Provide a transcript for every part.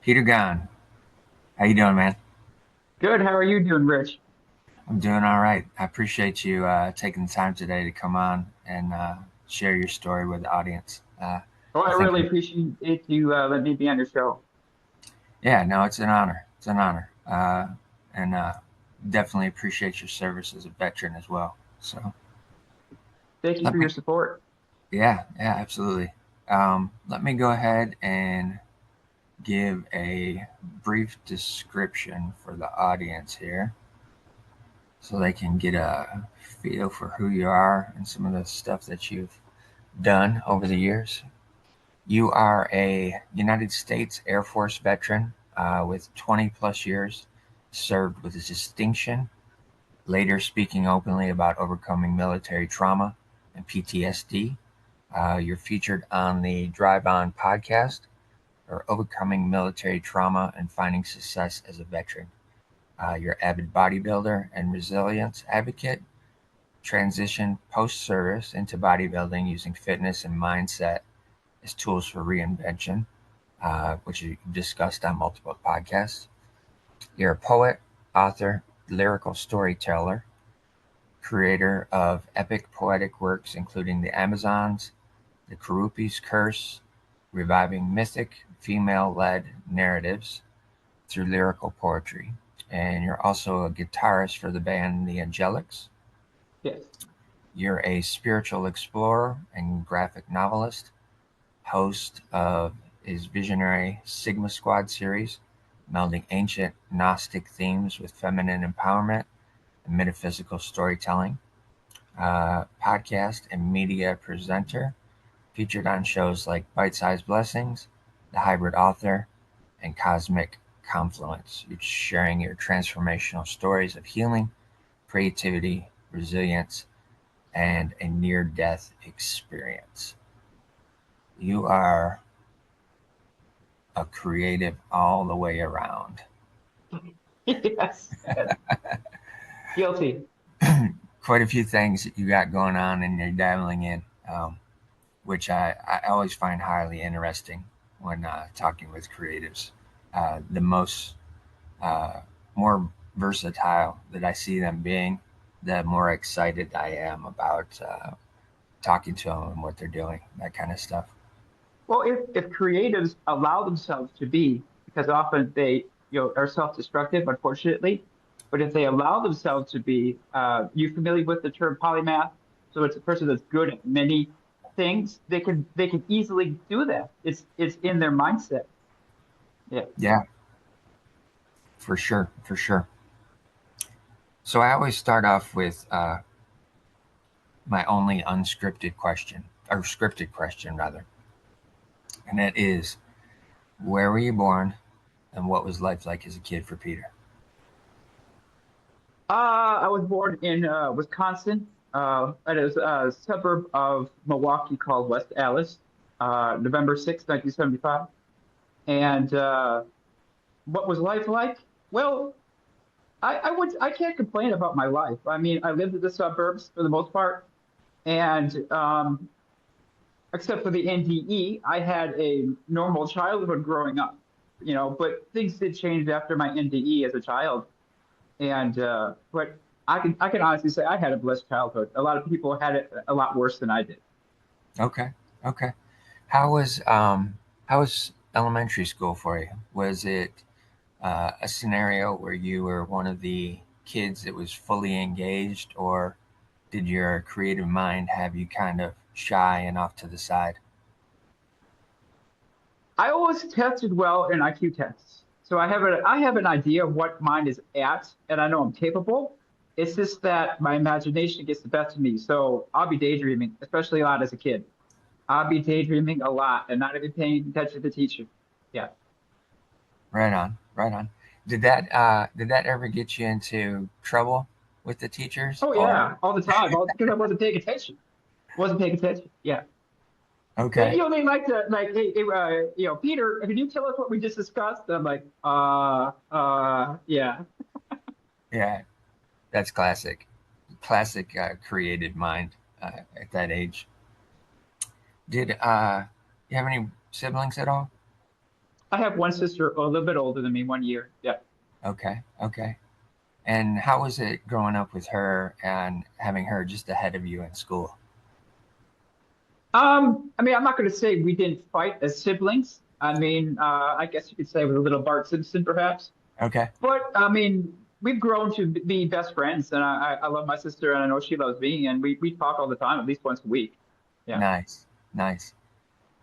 Peter Gunn, how you doing, man? Good. How are you doing, Rich? I'm doing all right. I appreciate you taking the time today to come on and share your story with the audience. Well, I I think, really appreciate it you let me be on your show. yeah, no, it's an honor. It's an honor, and definitely appreciate your service as a veteran as well. So Thank you let for me, your support. yeah, absolutely. Let me go ahead and give a brief description for the audience here, so they can get a feel for who you are and some of the stuff that you've done over the years. You are a United States Air Force veteran with 20 plus years served with distinction, later speaking openly about overcoming military trauma and PTSD. You're featured on the Drive On podcast or Overcoming Military Trauma and Finding Success as a Veteran. You're an avid bodybuilder and resilience advocate, transitioned post-service into bodybuilding using fitness and mindset as tools for reinvention, which you discussed on multiple podcasts. You're a poet, author, lyrical storyteller, creator of epic poetic works including The Amazons, The Karupi's Curse, reviving mythic female-led narratives through lyrical poetry. And you're also a guitarist for the band The Angelics. Yes. You're a spiritual explorer and graphic novelist, host of his visionary Sigma Squad series, melding ancient Gnostic themes with feminine empowerment and metaphysical storytelling, podcast and media presenter, featured on shows like Bite Sized Blessings, The Hybrid Author, and Cosmic Confluence. You're sharing your transformational stories of healing, creativity, resilience, and a near death experience. You are a creative all the way around. Yes. Guilty. Quite a few things that you got going on and you're dabbling in, which I always find highly interesting when talking with creatives. The most, uh, more versatile that I see them being, the more excited I am about talking to them and what they're doing, that kind of stuff. Well, if creatives allow themselves to be, because often they are self-destructive, unfortunately, but if they allow themselves to be, you familiar with the term polymath? So it's a person that's good at many things. They can easily do that. It's in their mindset. Yeah. Yeah, for sure, for sure. So I always start off with my only unscripted question, or scripted question rather, and that is, where were you born, and what was life like as a kid for Peter? I was born in Wisconsin, at a suburb of Milwaukee called West Allis, November 6th, 1975. And what was life like? Well, I can't complain about my life. I mean, I lived in the suburbs for the most part, and except for the NDE, I had a normal childhood growing up. But things did change after my NDE as a child. And but I can honestly say I had a blessed childhood. A lot of people had it a lot worse than I did. Okay, okay. How was elementary school for you? Was it a scenario where you were one of the kids that was fully engaged, or did your creative mind have you kind of shy and off to the side? I always tested well in IQ tests, so I have an idea of what mine is at, and I know I'm capable. It's just that my imagination gets the best of me. So I'll be daydreaming, especially a lot as a kid. I'll be daydreaming a lot and not even paying attention to the teacher. Yeah. Right on, right on. Did that ever get you into trouble with the teachers, Oh or yeah, all the time. All because I wasn't paying attention. Wasn't paying attention. Yeah. okay, They like to like, hey, Peter, can you tell us what we just discussed? And I'm like, yeah. yeah, that's classic, classic creative mind at that age. Did you have any siblings at all? I have one sister a little bit older than me, 1 year. Yeah. Okay, okay. And how was it growing up with her and having her just ahead of you in school? I mean, I'm not going to say we didn't fight as siblings. I mean, I guess you could say I was a little Bart Simpson, perhaps. Okay. But I mean, we've grown to be best friends, and I love my sister, and I know she loves me, and we talk all the time, at least once a week. Yeah. Nice, nice.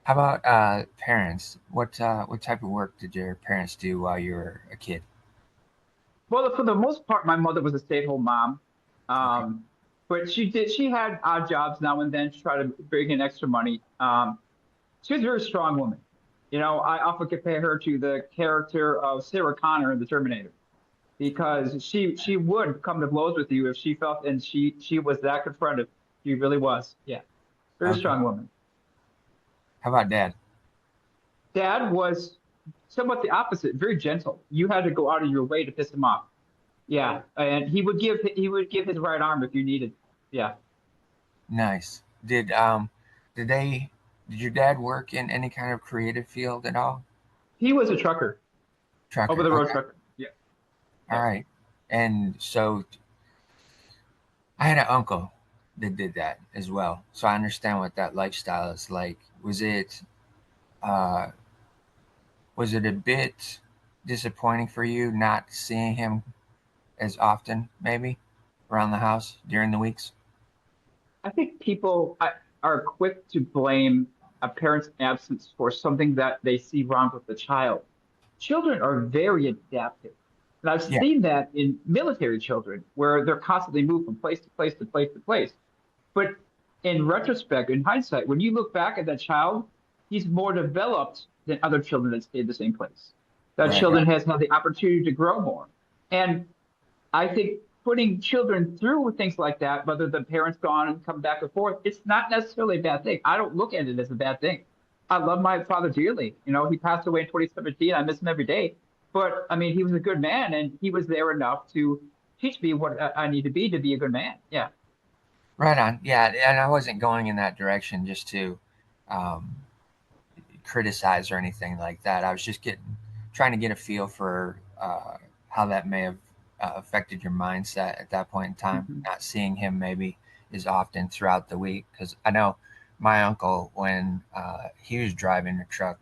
How about parents? What type of work did your parents do while you were a kid? Well, for the most part, my mother was a stay-at-home mom. Okay. Um, but she had odd jobs now and then to try to bring in extra money. She was a very strong woman. You know, I often compare her to the character of Sarah Connor in The Terminator because she would come to blows with you if she felt, and she was that confrontive. She really was. Yeah, very Okay. strong woman. How about dad? Dad was somewhat the opposite, very gentle. You had to go out of your way to piss him off. Yeah, and he would give his right arm if you needed. Yeah, Nice. Did your dad work in any kind of creative field at all? he was a trucker, over Trucker. the road Okay. trucker. Yeah, All yeah. right. And so I had an uncle that did that as well. So I understand what that lifestyle is like. Uh was it a bit disappointing for you not seeing him as often, maybe, around the house during the weeks? I think are quick to blame a parent's absence for something that they see wrong with the child. Children are very adaptive. And I've Yeah, seen that in military children where they're constantly moved from place to place to place to place. But in retrospect, in hindsight, when you look back at that child, he's more developed than other children that stayed the same place. That right, right. children has had the opportunity to grow more. And I think putting children through things like that, whether the parents gone and come back and forth, it's not necessarily a bad thing. I don't look at it as a bad thing. I love my father dearly. You know, he passed away in 2017. I miss him every day. But I mean, he was a good man and he was there enough to teach me what I need to be a good man. Yeah. Right on. Yeah, and I wasn't going in that direction just to um, criticize or anything like that. I was just getting trying to get a feel for how that may have affected your mindset at that point in time. Hmm. Not seeing him maybe as often throughout the week because I know my uncle when he was driving the truck,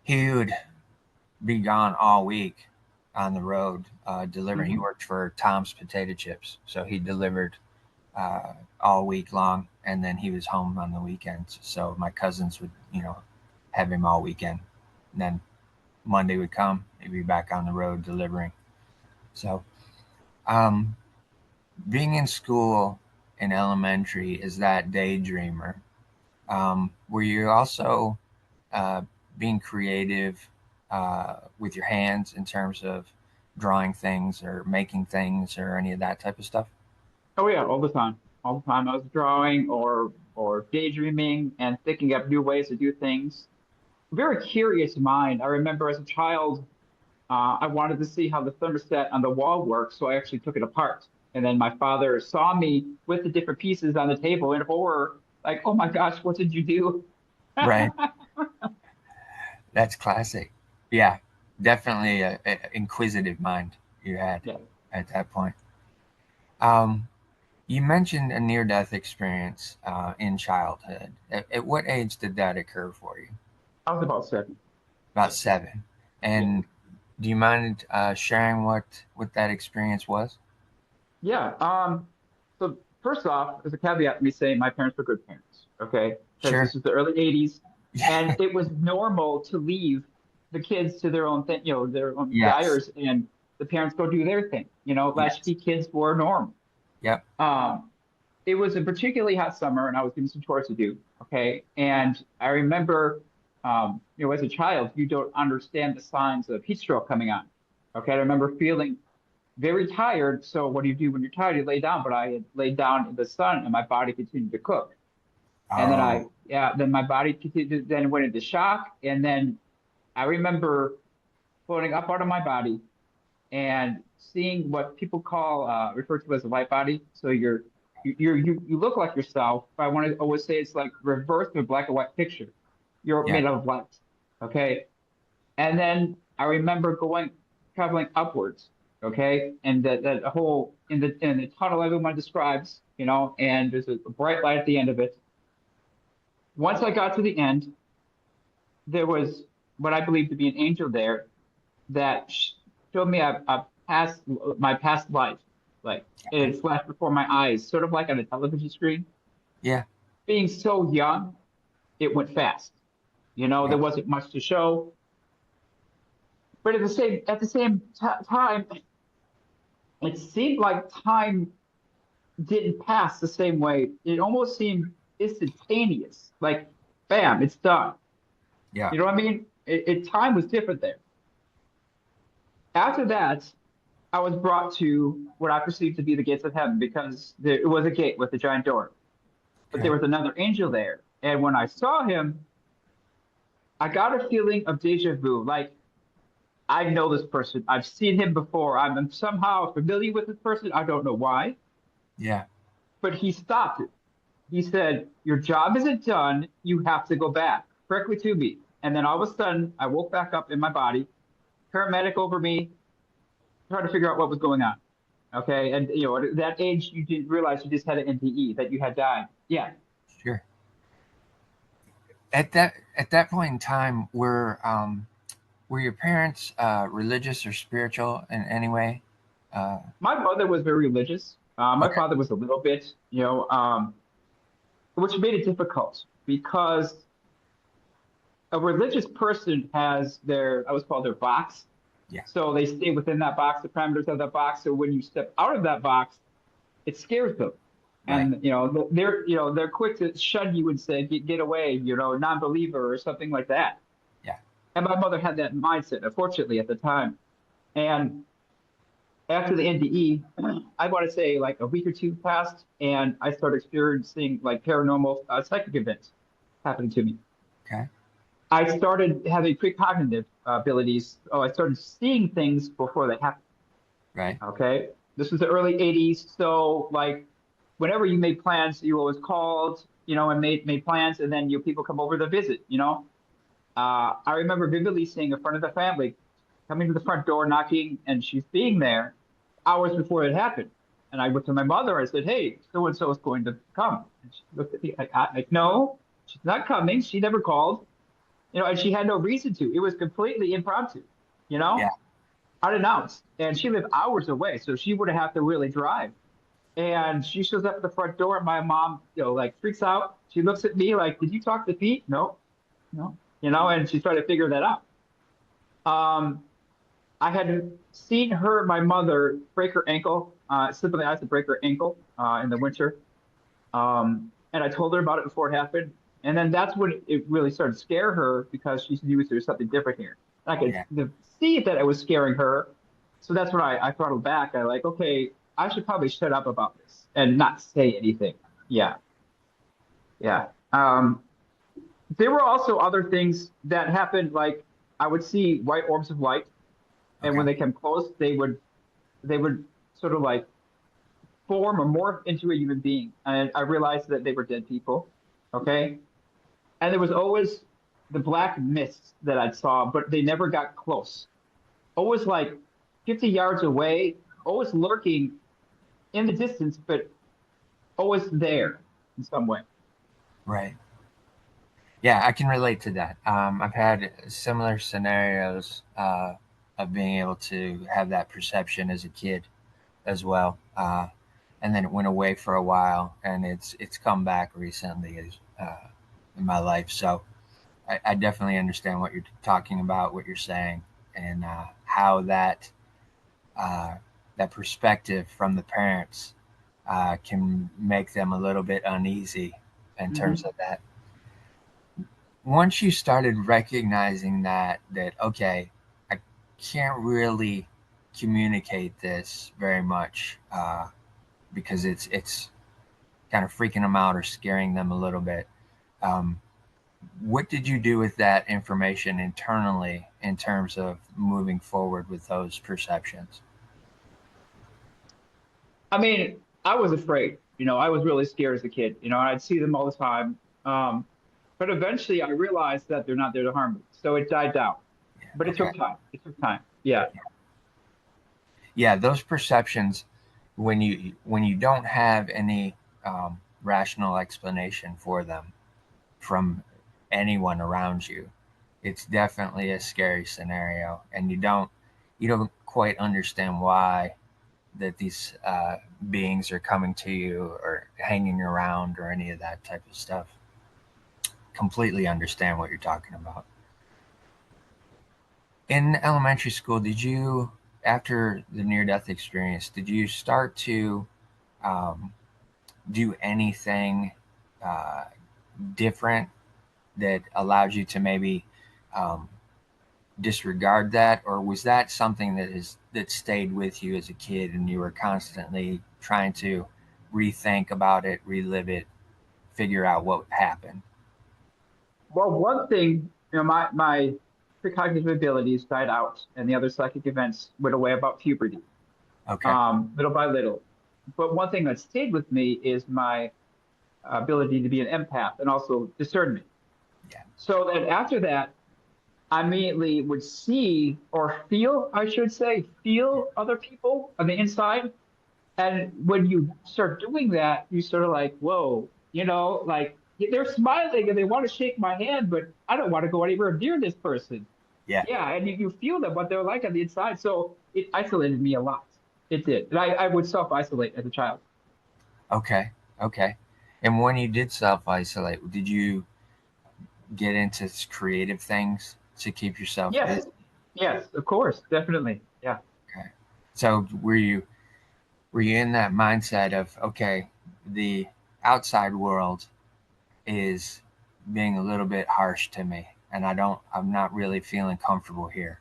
he would be gone all week on the road delivering. He Hmm. worked for Tom's Potato Chips, so he delivered all week long, and then he was home on the weekends. So my cousins would, have him all weekend. And then Monday would come, he'd be back on the road delivering. So, um, being in school in elementary is that daydreamer. Were you also uh, being creative with your hands in terms of drawing things or making things or any of that type of stuff? Oh yeah, all the time. All the time I was drawing or daydreaming and thinking up new ways to do things. Very curious mind. I remember as a child, I wanted to see how the thermostat on the wall works, so I actually took it apart. And then my father saw me with the different pieces on the table in horror, like, "Oh my gosh, what did you do?" Right. That's classic. Yeah, definitely a inquisitive mind you had Yeah, at that point. Um, you mentioned a near-death experience in childhood. At what age did that occur for you? I was about 7. About Yeah, 7. yeah, And do you mind sharing what that experience was? yeah. So first off, as a caveat, let me say my parents were good parents, okay? Because Sure. this was the early '80s, Yeah. and it was normal to leave the kids to their own thing, their own Yes. desires, and the parents go do their thing. You know, Yes. latchkey kids were normal. Yep. Um, it was a particularly hot summer, and I was getting some chores to do. Okay, and I remember, as a child, you don't understand the signs of heat stroke coming on. Okay, I remember feeling very tired. So what do you do when you're tired? You lay down, but I had laid down in the sun, and my body continued to cook. And then Oh, then my body continued, then went into shock, and then I remember floating up out of my body and seeing what people call refer to as a light body. So you look like yourself. But I want to always say it's like reverse of a black and white picture. You're yeah. made out of light. Okay. And then I remember traveling upwards, okay, and that whole in the tunnel everyone describes, and there's a bright light at the end of it. Once I got to the end, there was what I believe to be an angel there that showed me a past my past life, like it flashed before my eyes, sort of like on a television screen. Yeah. Being so young, it went fast. There Right. wasn't much to show, but at the same time, it seemed like time didn't pass the same way. It almost seemed instantaneous, like bam, it's done. Yeah. You know what I mean? Time was different there. After that, I was brought to what I perceived to be the gates of heaven because it was a gate with a giant door, but there Okay. was another angel there. And when I saw him, I got a feeling of deja vu. Like, I know this person. I've seen him before. I'm somehow familiar with this person. I don't know why, Yeah. but he stopped it. He said, "Your job isn't done. You have to go back," directly to me. And then all of a sudden, I woke back up in my body, paramedic over me, trying to figure out what was going on. Okay. And, at that age, you didn't realize you just had an NDE, that you had died. Yeah. Sure. At that point in time, were your parents religious or spiritual in any way? Uh, My mother was very religious. My okay. father was a little bit, which made it difficult because a religious person has I was called their box. Yeah. So they stay within that box, the parameters of that box. So when you step out of that box, it scares them. Right. And, they're quick to shun you and say, get away, non-believer or something like that. Yeah. And my mother had that mindset, unfortunately, at the time. And after the NDE, I want to say like a week or two passed, and I started experiencing like paranormal psychic events happening to me. Okay. I started having precognitive abilities. Oh, I started seeing things before they happened. Right. Okay. This was the early 80s. So, like, whenever you made plans, you always called, and made plans, and then people come over to visit. I remember vividly seeing a friend of the family coming to the front door, knocking, and she's being there hours before it happened. And I went to my mother. I said, "Hey, so and so is going to come." And she looked at me like, "No, she's not coming. She never called." And she had no reason to. It was completely impromptu, you Yeah. know, unannounced. And she lived hours away, so she would have to really drive. And she shows up at the front door, and my mom, like freaks out. She looks at me like, "Did you talk to Pete?" No, no, and she's trying to figure that out. Um, I had seen my mother, break her ankle, slip on the ice to break her ankle in the winter. And I told her about it before it happened. And then that's when it really started to scare her because she knew there was something different here. I could Yeah. see that it was scaring her. So that's when I throttled back. I like, okay, I should probably shut up about this and not say anything. Yeah, yeah. There were also other things that happened. Like I would see white orbs of light, and Okay. when they came close, they would sort of like form or morph into a human being. And I realized that they were dead people. Okay. And there was always the black mists that I saw, but they never got close. Always like 50 yards away, always lurking in the distance, but always there in some way. Right. Yeah, I can relate to that. I've had similar scenarios of being able to have that perception as a kid as well, and then it went away for a while, and it's come back recently in my life. So I definitely understand what you're talking about, what you're saying, and how uh, that perspective from the parents can make them a little bit uneasy in terms Hmm. of that. Once you started recognizing that okay, I can't really communicate this very much because it's kind of freaking them out or scaring them a little bit. Um, what did you do with that information internally in terms of moving forward with those perceptions? I mean, I was afraid. I was really scared as a kid. And I'd see them all the time. But eventually I realized that they're not there to harm me. So it died down. but it Okay. took time. It took time. Yeah. Yeah, those perceptions, when you don't have any rational explanation for them from anyone around you, it's definitely a scary scenario, and you don't quite understand why that these beings are coming to you or hanging around or any of that type of stuff. Completely understand what you're talking about. In elementary school, did you, after the near death experience, did you start to um, do anything uh, different that allowed you to maybe um, disregard that, or was that something that stayed with you as a kid, and you were constantly trying to rethink about it, relive it, figure out what happened? Well, one thing, my precognitive abilities died out, and the other psychic events went away about puberty, Okay. little by little. But one thing that stayed with me is my ability to be an empath and also discernment. Yeah. So that after that, I immediately would see or feel, I should say, feel other people on the inside. And when you start doing that, you sort of like, whoa, like they're smiling and they want to shake my hand, but I don't want to go anywhere near this person. Yeah. Yeah, and you feel them, what they're like on the inside. So it isolated me a lot. It did. And I would self isolate as a child. Okay. Okay. And when you did self isolate, did you get into creative things to keep yourself busy? Yes. Yes, of course. Definitely. Yeah. Okay. So were you in that mindset of, okay, the outside world is being a little bit harsh to me, and I'm not really feeling comfortable here.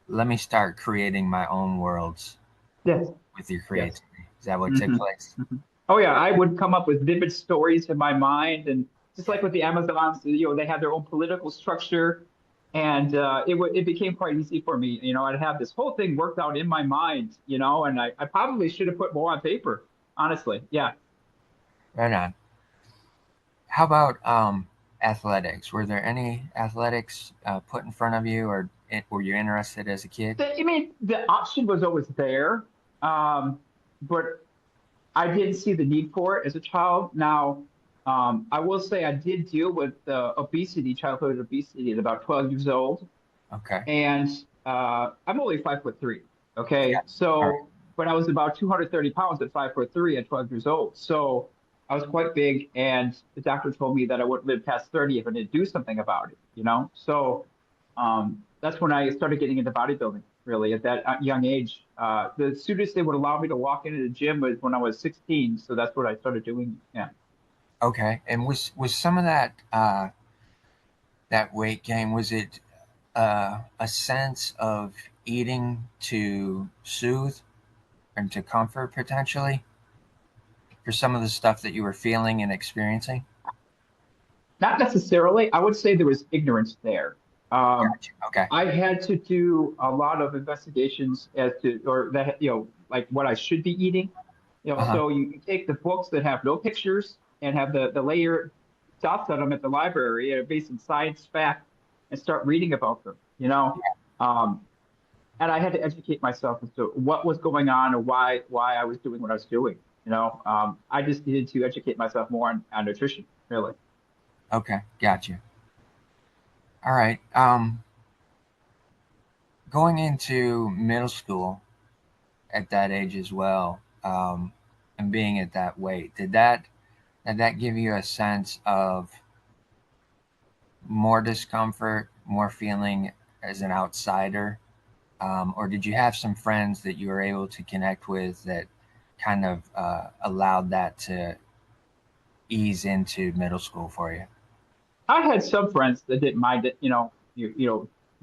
Let me start creating my own worlds Yes. with your Yes. creativity. Is that what took hmm place? Oh yeah, I would come up with vivid stories in my mind, and just like Yeah. with the Amazons, they had their own political structure, and it became quite easy for me. I'd have this whole thing worked out in my mind, and I probably should have put more on paper, honestly. Yeah. Right on. How about athletics? Were there any athletics put in front of you, or were you interested as a kid? I mean, the option was always there, but I didn't see the need for it as a child. Now, I will say I did deal with obesity, childhood obesity, at about 12 years old. Okay. And I'm only 5'3". Okay, Yeah. All right. so but I was about 230 pounds at 5'3" at 12 years old. So I was quite big, and the doctor told me that I wouldn't live past 30 if I didn't do something about it. So that's when I started getting into bodybuilding. Really, at that young age, the soonest they would allow me to walk into the gym was when I was 16. So that's what I started doing. Yeah. Okay. And was some of that weight gain, was it a sense of eating to soothe and to comfort potentially for some of the stuff that you were feeling and experiencing? Not necessarily. I would say there was ignorance there. Um, Gotcha. Okay. I had to do a lot of investigations as to, or that, like what I should be eating. Uh huh. So you take the books that have no pictures and have the layered dots on them at the library, based in science fact, and start reading about them. Um, and I had to educate myself as to what was going on and why I was doing what I was doing. I just needed to educate myself more on nutrition, really. Okay. Gotcha. All right. Going into middle school at that age as well, and being at that weight, did that give you a sense of more discomfort, more feeling as an outsider, or did you have some friends that you were able to connect with that kind of allowed that to ease into middle school for you? I had some friends that didn't mind it.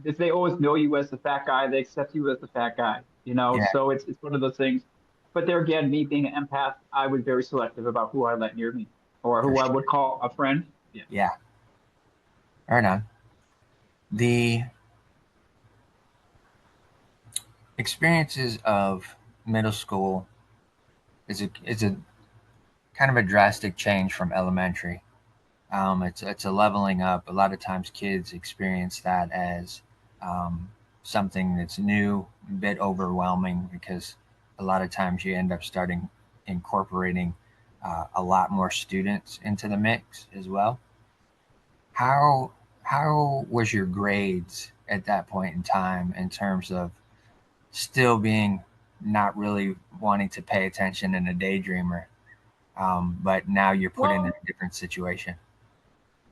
If they always know you as the fat guy, they accept you as the fat guy. Yeah, So it's one of those things. But there again, me being an empath, I was very selective about who I let near me or for who I sure. would call a friend. Yeah. Yeah, right on. The experiences of middle school is a kind of a drastic change from elementary. It's a leveling up. A lot of times, kids experience that as something that's new, a bit overwhelming because a lot of times you end up starting incorporating a lot more students into the mix as well. How how was your grades at that point in time in terms of still being not really wanting to pay attention and a daydreamer, but now you're put in a Well, different situation?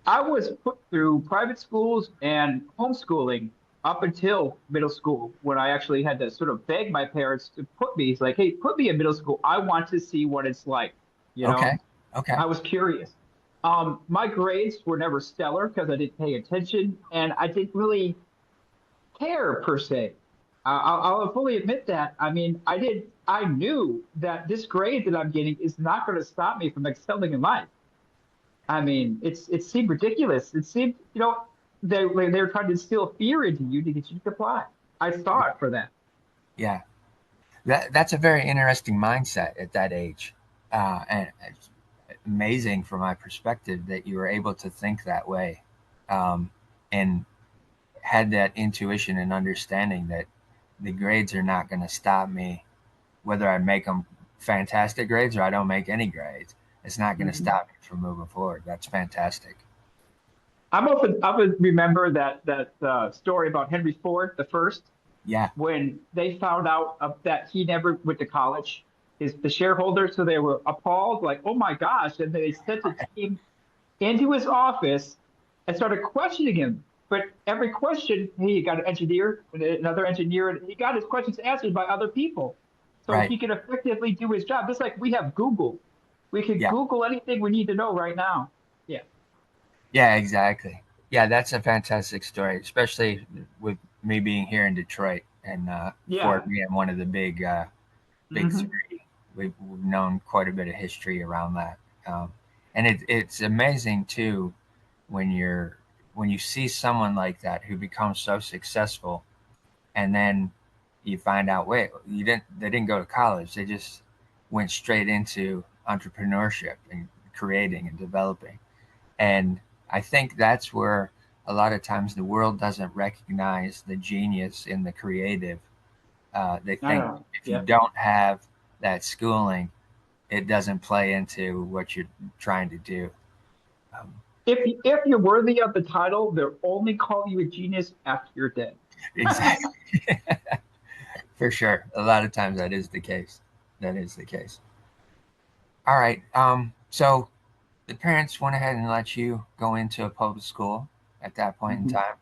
I was put through private schools and homeschooling up until middle school when I actually had to sort of beg my parents to put me. It's like, hey, put me in middle school. I want to see what it's like. You Okay, know, okay, I was curious. My grades were never stellar because I didn't pay attention and I didn't really care per se. I'll fully admit that. I mean, I knew that this grade that I'm getting is not going to stop me from excelling in life. I mean, it seemed ridiculous. It seemed, they were trying to instill fear into you to get you to comply. I saw it for that. yeah. That's a very interesting mindset at that age, and it's amazing from my perspective that you were able to think that way, um, and had that intuition and understanding that the grades are not going to stop me, whether I make them fantastic grades or I don't make any grades. It's not going to Mhm. stop me from moving forward. That's fantastic. I would remember that story about Henry Ford the first Yeah, when they found out that he never went to college. The shareholders, so they were appalled, like, oh my gosh, and they sent a team into his office and started questioning him. But every question, he got an engineer, another engineer, and he got his questions answered by other people. So right. he could effectively do his job. Just like we have Google. We can Yeah, Google anything we need to know right now. Yeah. yeah, exactly. Yeah, that's a fantastic story, especially with me being here in Detroit and Fort Yeah. being one of the big Hmm. three. We've known quite a bit of history around that, and it's amazing too when when you see someone like that who becomes so successful, and then you find out, wait, you didn't they didn't go to college, they just went straight into entrepreneurship and creating and developing. And I think that's where a lot of times the world doesn't recognize the genius in the creative. They I think know. if you Yeah. don't have that schooling, it doesn't play into what you're trying to do. Um, If you're worthy of the title, they'll only call you a genius after you're dead. exactly. For sure. A lot of times that is the case. That is the case. All right. So the parents went ahead and let you go into a public school at that point in Mhm. time.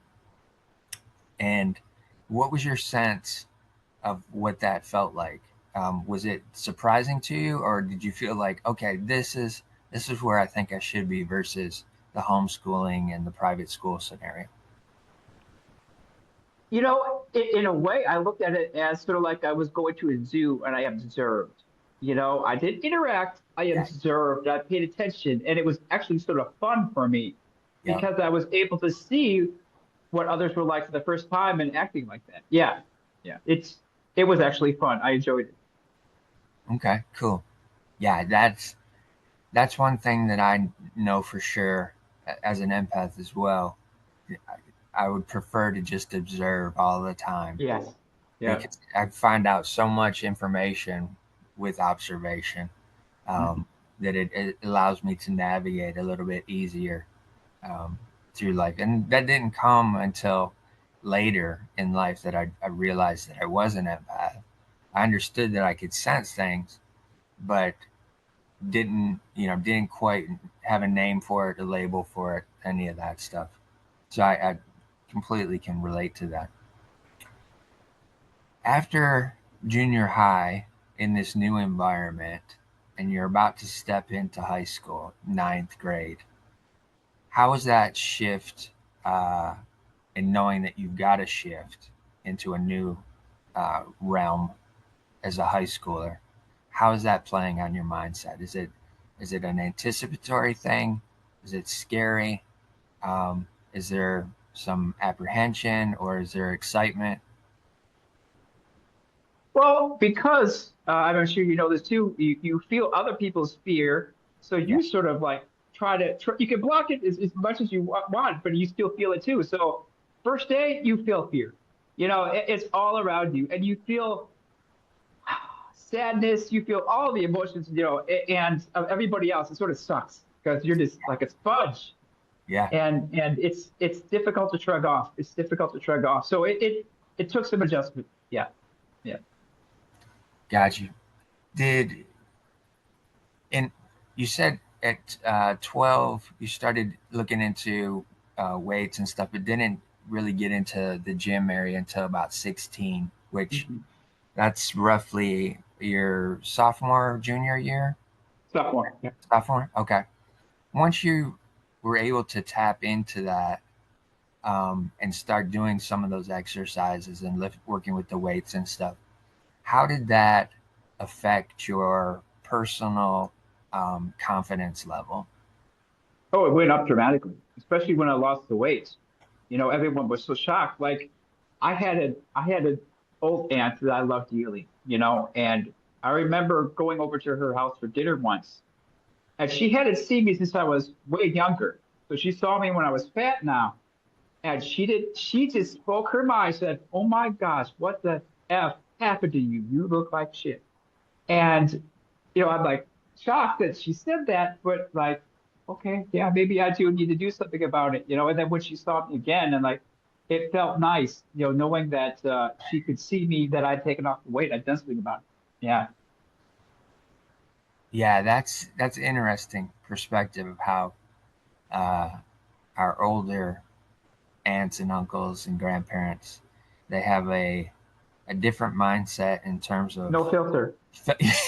And what was your sense of what that felt like? Was it surprising to you, or did you feel like, okay, this is where I think I should be versus the homeschooling and the private school scenario? In a way, I looked at it as sort of like I was going to a zoo and I observed. I didn't interact, I Yeah. observed, I paid attention, and it was actually sort of fun for me Yep. because I was able to see what others were like for the first time and acting like that. Yeah, yeah, it was actually fun. I enjoyed it. Okay. Cool. Yeah. That's one thing that I know for sure as an empath as well. I would prefer to just observe all the time Yes, yeah. because I find out so much information with observation, Mhm. um, that it allows me to navigate a little bit easier, um, through life. And that didn't come until later in life that I realized that I was an empath. I understood that I could sense things, but didn't quite have a name for it, a label for it, any of that stuff. So I completely can relate to that. After junior high, in this new environment, and you're about to step into high school, ninth grade, how was that shift, uh, in knowing that you've got to shift into a new realm as a high schooler? How is that playing on your mindset? Is it an anticipatory thing? Is it scary? Is there some apprehension or is there excitement? Well, because I'm sure you know this too, you feel other people's fear, so Yeah, you sort of like you can block it as much as you want, but you still feel it too. So First day, you feel fear. It's all around you, and you feel sadness. You feel all the emotions, and of everybody else. It sort of sucks because you're just like a sponge, Yeah, and it's difficult to shrug off. It's difficult to shrug off. So it took some adjustment. Yeah, yeah. got you. Did and you said at 12 you started looking into weights and stuff, but didn't really get into the gym area until about 16, which Mhm. that's roughly your sophomore, junior year? Sophomore. Yeah. Sophomore? Okay. Once you were able to tap into that and start doing some of those exercises and working with the weights and stuff, how did that affect your personal confidence level? Oh, it went up dramatically, especially when I lost the weight. Everyone was so shocked. Like I had an old aunt that I loved dearly, and I remember going over to her house for dinner once, and she hadn't seen me since I was way younger. So she saw me when I was fat now, and she just spoke her mind, said, "Oh my gosh, what the F happened to you? You look like shit." And, I'm like shocked that she said that, but like, okay, yeah, maybe I do need to do something about it, And then when she saw me again, and like, it felt nice, knowing that she could see me, that I'd taken off the weight, I'd done something about it. Yeah. Yeah, that's interesting perspective of how uh, our older aunts and uncles and grandparents, they have a different mindset in terms of No filter.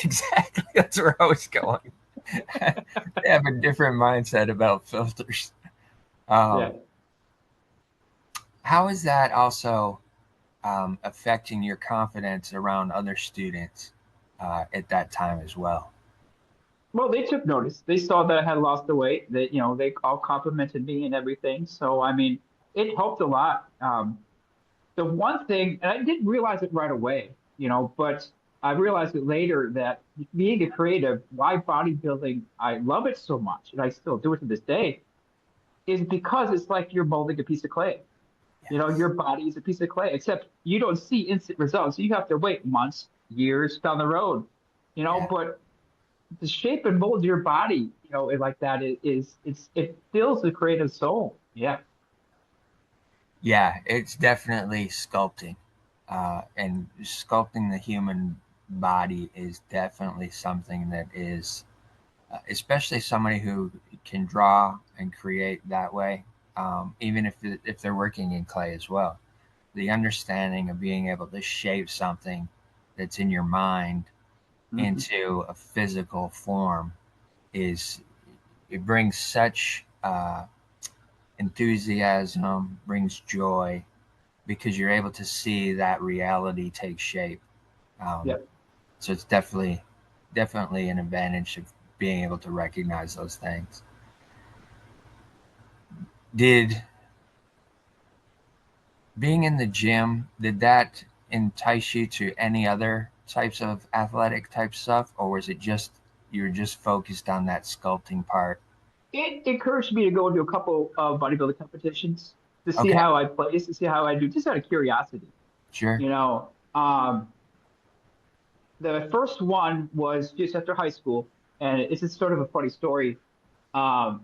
exactly, that's where I was going. They have a different mindset about filters. Yeah. um, how is that also affecting your confidence around other students at that time as well? Well, they took notice. They saw that I had lost the weight. That they all complimented me and everything. So I mean, it helped a lot. The one thing, and I didn't realize it right away, but I realized it later that being a creative, why bodybuilding, I love it so much, and I still do it to this day, is because it's like you're molding a piece of clay. Your body is a piece of clay, except you don't see instant results. You have to wait months, years down the road, Yeah, but the shape and mold your body, like that it fills the creative soul. Yeah. yeah, it's definitely sculpting, and sculpting the human body is definitely something that is, especially somebody who can draw and create that way, even if they're working in clay as well. The understanding of being able to shape something that's in your mind Mhm. into a physical form is, it brings such enthusiasm, brings joy, because you're able to see that reality take shape. Yeah. Um, so it's definitely an advantage of being able to recognize those things. Did being in the gym, did that entice you to any other types of athletic type stuff, or was it just you were just focused on that sculpting part? It encouraged me to go into a couple of bodybuilding competitions to see Okay, how I place, to see how I do, just out of curiosity. sure. You know, um, the first one was just after high school, and it's just sort of a funny story. Um,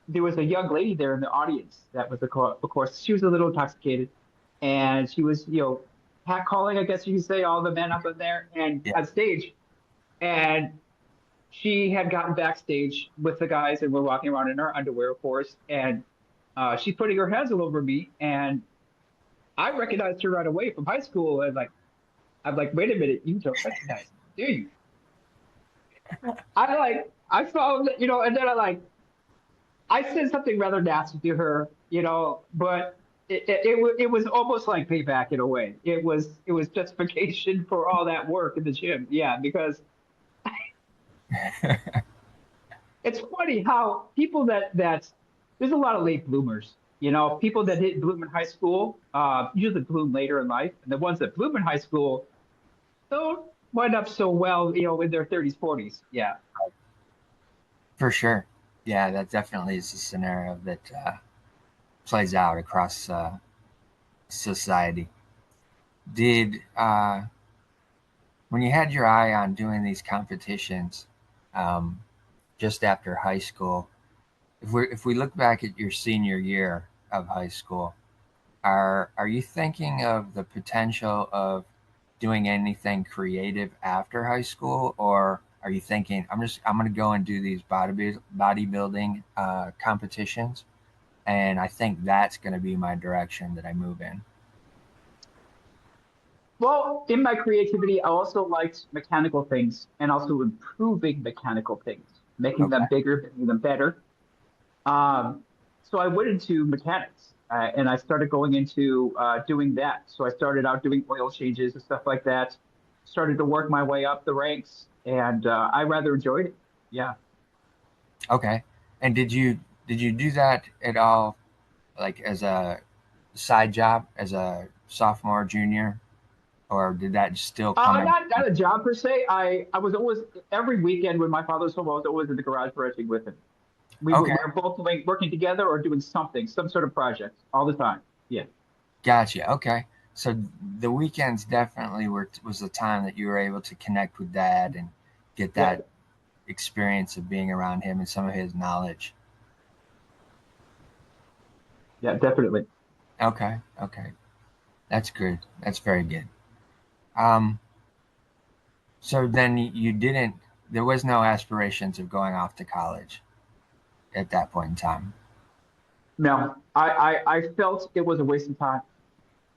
there was a young lady there in the audience that was, of course, she was a little intoxicated, and she was, catcalling, I guess you could say, all the men up in there and Yeah, on stage. And she had gotten backstage with the guys and we're walking around in our underwear, of course. And she's putting her hands all over me. And I recognized her right away from high school. And like, I'm like, wait a minute, you don't recognize me, do you? I saw, and then I said something rather nasty to her, but it was almost like payback in a way. It was justification for all that work in the gym. Yeah, because it's funny how people that there's a lot of late bloomers. People that didn't bloom in high school usually bloom later in life, and the ones that bloom in high school don't wind up so well, in their 30s, 40s. Yeah. for sure. Yeah, that definitely is a scenario that plays out across society. Did when you had your eye on doing these competitions um, just after high school, if we look back at your senior year of high school, are you thinking of the potential of doing anything creative after high school, or are you thinking I'm going to go and do these bodybuilding competitions, and I think that's going to be my direction that I move in? Well, in my creativity, I also liked mechanical things and also improving mechanical things, making Okay. them bigger, making them better. So I went into mechanics and I started going into doing that. So I started out doing oil changes and stuff like that. Started to work my way up the ranks, and I rather enjoyed it. Yeah. Okay. And did you do that at all, like as a side job, as a sophomore, junior, or did that still come in? Not a job per se. I was always every weekend when my father was home, I was always in the garage working with him. We Okay. were both working together or doing something, some sort of project all the time. Yeah. Gotcha. Okay. So the weekends definitely was the time that you were able to connect with dad and get Yeah. that experience of being around him and some of his knowledge. Yeah, definitely. Okay. Okay. That's good. That's very good. Um, so then you didn't, there was no aspirations of going off to college at that point in time. No, I felt it was a waste of time.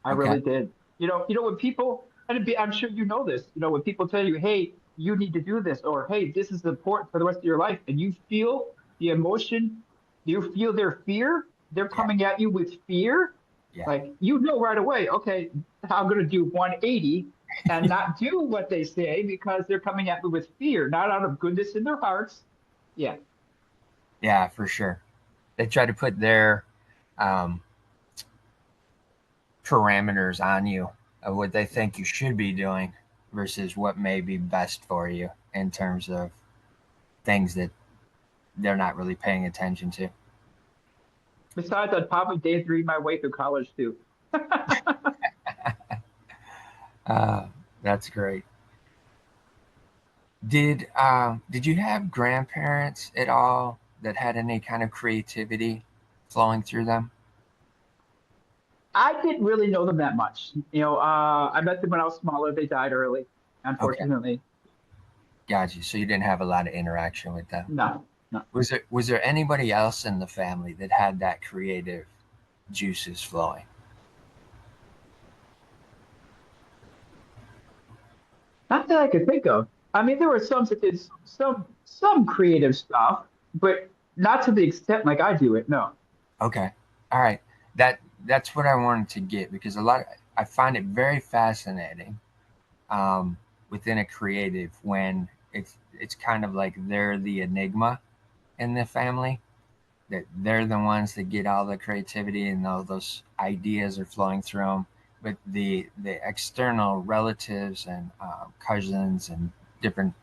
I Okay. really did. When people, I'm sure you know this, when people tell you, hey, you need to do this, or hey, this is important for the rest of your life, and you feel the emotion, you feel their fear, they're Yeah. coming at you with fear, Yeah. like, right away, okay, I'm going to do 180 and not do what they say because they're coming at me with fear, not out of goodness in their hearts. Yeah. Yeah, for sure. They try to put their um, parameters on you of what they think you should be doing versus what may be best for you in terms of things that they're not really paying attention to. Besides, I'd probably daydream my way through college too. Uh, that's great. Did you have grandparents at all that had any kind of creativity flowing through them? I didn't really know them that much. I met them when I was smaller. They died early, Okay, unfortunately. got you. So you didn't have a lot of interaction with them. No, no. Was there anybody else in the family that had that creative juices flowing? Not that I could think of. I mean, there were some that did some creative stuff, but not to the extent like I do it. No. Okay. All right. That's what I wanted to get because I find it very fascinating um, within a creative when it's kind of like they're the enigma in the family, that they're the ones that get all the creativity and all those ideas are flowing through them, but the external relatives and cousins and different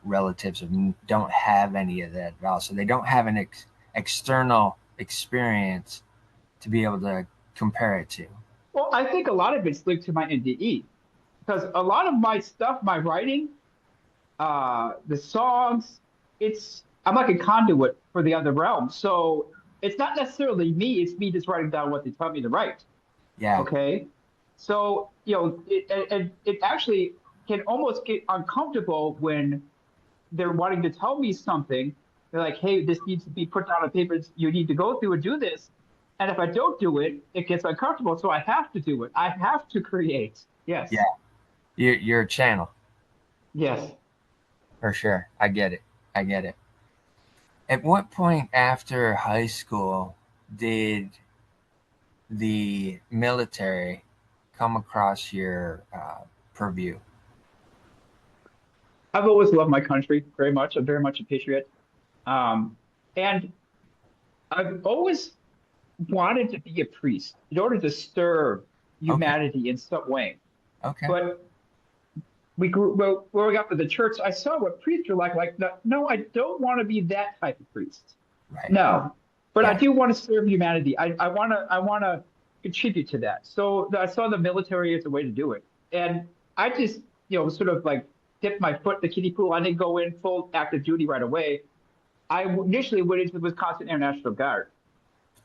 relatives don't have any of that at all, so they don't have an external experience to be able to compare it to. Well, I think a lot of it's linked to my NDE because a lot of my stuff, my writing, the songs, I'm like a conduit for the other realm. So it's not necessarily me; it's me just writing down what they tell me to write. Yeah, Okay. So, it actually can almost get uncomfortable when they're wanting to tell me something. They're like, hey, this needs to be put down on paper. You need to go through and do this. And if I don't do it, it gets uncomfortable. So I have to do it. I have to create. yeah, Yes. you're a channel Yes. for sure. I get it. I get it. At what point after high school did the military come across your purview? I've always loved my country very much. I'm very much a patriot. Um, and I've always wanted to be a priest in order to serve Okay, humanity in some way. okay, But growing up in the church, I saw what priests are like. Like, no, no, I don't want to be that type of priest. right. No. but I Yeah. do want to serve humanity. I want to contribute to that. So I saw the military as a way to do it, and I just sort of like dipped my foot in the kiddie pool. I didn't go in full active duty right away. I initially went into the Wisconsin Air National Guard,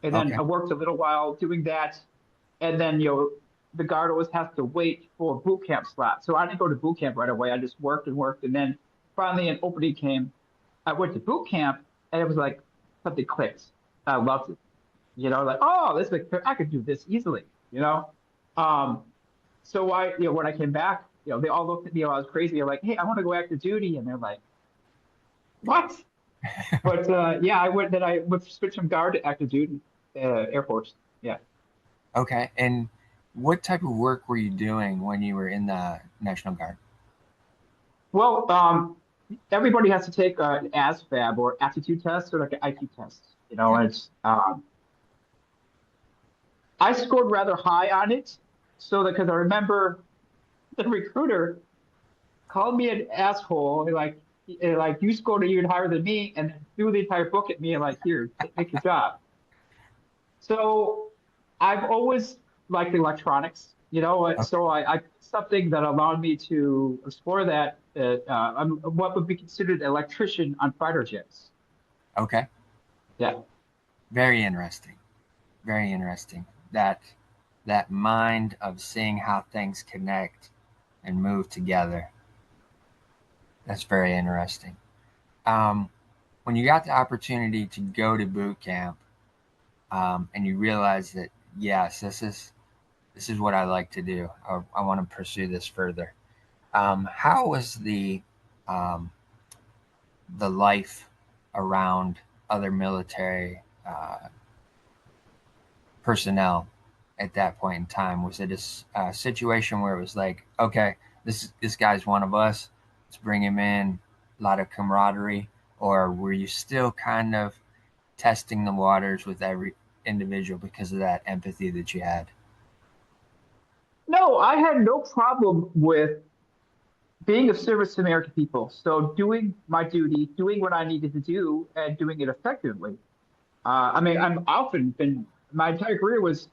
and then Okay. I worked a little while doing that, and then the guard always has to wait for a boot camp slot. So I didn't go to boot camp right away. I just worked and worked, and then finally an opening came. I went to boot camp, and it was like something clicked. I loved it. Like, oh, this like I could do this easily. Um, so when I came back, they all looked at me. I was crazy. I'm like, hey, I want to go active duty, and they're like, what? But yeah, I went. Then I went switch from guard to active duty, Air Force. Yeah. Okay. And what type of work were you doing when you were in the National Guard? Well, everybody has to take an ASVAB or aptitude test or like an IQ test. Yeah. And it's I scored rather high on it, so because I remember the recruiter called me an asshole, like you scored even higher than me, and threw the entire book at me and like here, take your job. So I've always liked electronics, Okay. so I something that allowed me to explore that. I'm what would be considered an electrician on fighter jets. Okay. Yeah. Very interesting. Very interesting. That mind of seeing how things connect and move together. That's very interesting. Um, when you got the opportunity to go to boot camp, and you realize that yes, this is what I like to do. I want to pursue this further. How was um, the life around other military personnel at that point in time? Was it a situation where it was like, okay, this guy's one of us, let's bring him in, a lot of camaraderie, or were you still kind of testing the waters with every individual because of that empathy that you had? No, I had no problem with being of service to American people. So doing my duty, doing what I needed to do, and doing it effectively. I mean, I'm often been my entire career was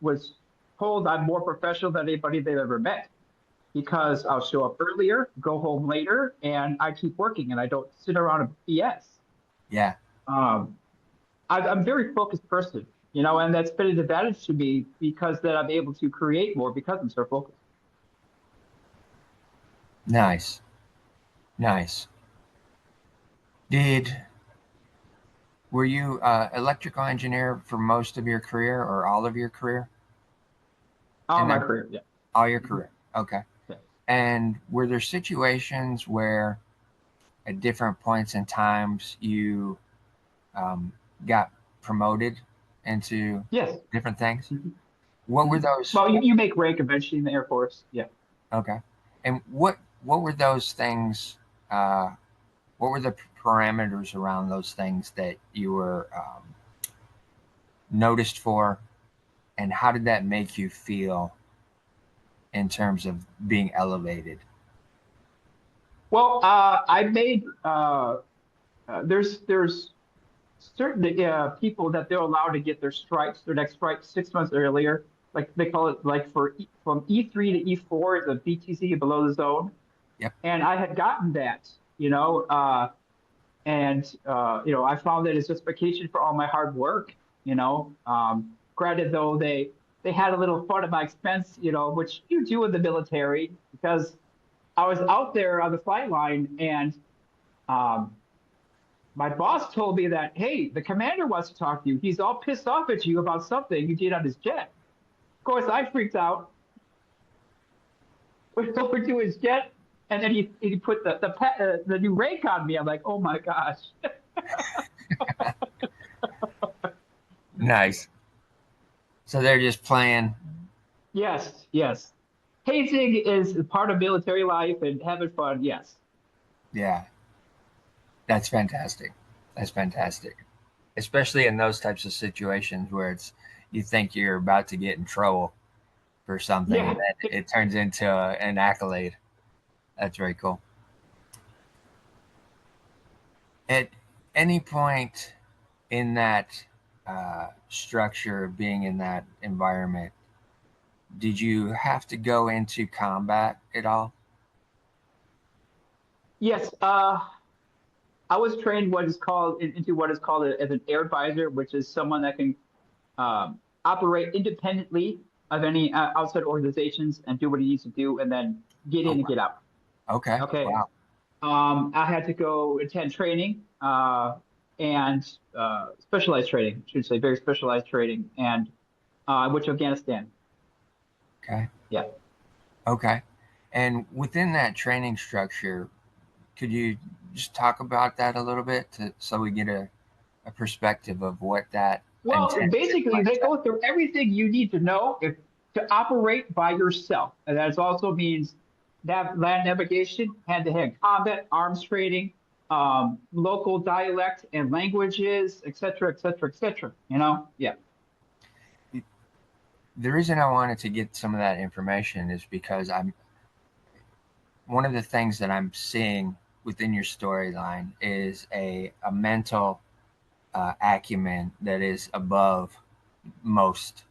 told I'm more professional than anybody they've ever met because I'll show up earlier, go home later, and I keep working and I don't sit around and BS. Yeah, Um, I'm a very focused person, and that's been an advantage to me because then I'm able to create more because I'm so focused. nice, nice. Did Were you electrical engineer for most of your career or all of your career? All And my then career, yeah. all your Mhm. career. Okay. Yeah. And were there situations where at different points in times you um, got promoted into Yes. different things? Mhm. What were Mhm. those? Well, you make rank eventually in the Air Force. Yeah. Okay. And what were those things? Uh, what were the parameters around those things that you were noticed for, and how did that make you feel in terms of being elevated? Well, I made there's certain people that they're allowed to get their stripes, their next stripe 6 months earlier. Like they call it like from E3 to E4 is a BTC below the zone. Yep. And I had gotten that, and I found that as justification for all my hard work. Granted though, they had a little fun at my expense, which you do in the military because I was out there on the flight line and um, my boss told me that, hey, the commander wants to talk to you. He's all pissed off at you about something you did on his jet. Of course, I freaked out, went over to his jet, and then he put the new rake on me. I'm like, oh my gosh. Nice. So they're just playing. Yes, yes. Hazing is part of military life and having fun. Yes. Yeah, that's fantastic. That's fantastic. Especially in those types of situations where it's you think you're about to get in trouble for something and Yeah. then it turns into an accolade. That's very cool. At any point in that structure of being in that environment, did you have to go into combat at all? Yes, I was trained into what is called as an air advisor, which is someone that can operate independently of any outside organizations and do what he needs to do, and then get Oh, in and get out. okay. Okay. Wow. I had to go attend training and specialized training, I should say, very specialized training, and I went to Afghanistan. Okay. Yeah. Okay. And within that training structure, could you just talk about that a little bit so we get a perspective of what that Well, entails? basically, they go through everything you need to know to operate by yourself. And that also means land navigation, hand-to-hand combat, arms training, local dialect and languages, et cetera, et cetera, et cetera. Yeah. The reason I wanted to get some of that information is because I'm one of the things that I'm seeing within your storyline is a mental acumen that is above most.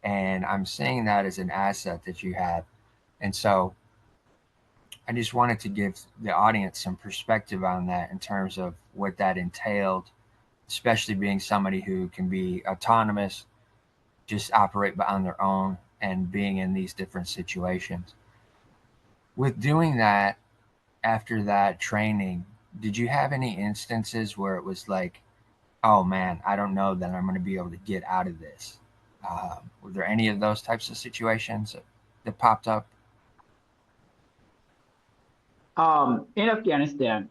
And I'm seeing that as an asset that you have. And so I just wanted to give the audience some perspective on that in terms of what that entailed, especially being somebody who can be autonomous, just operate on their own, and being in these different situations. With doing that, after that training, did you have any instances where it was like, oh man, I don't know that I'm going to be able to get out of this? Were there any of those types of situations that popped up? In Afghanistan,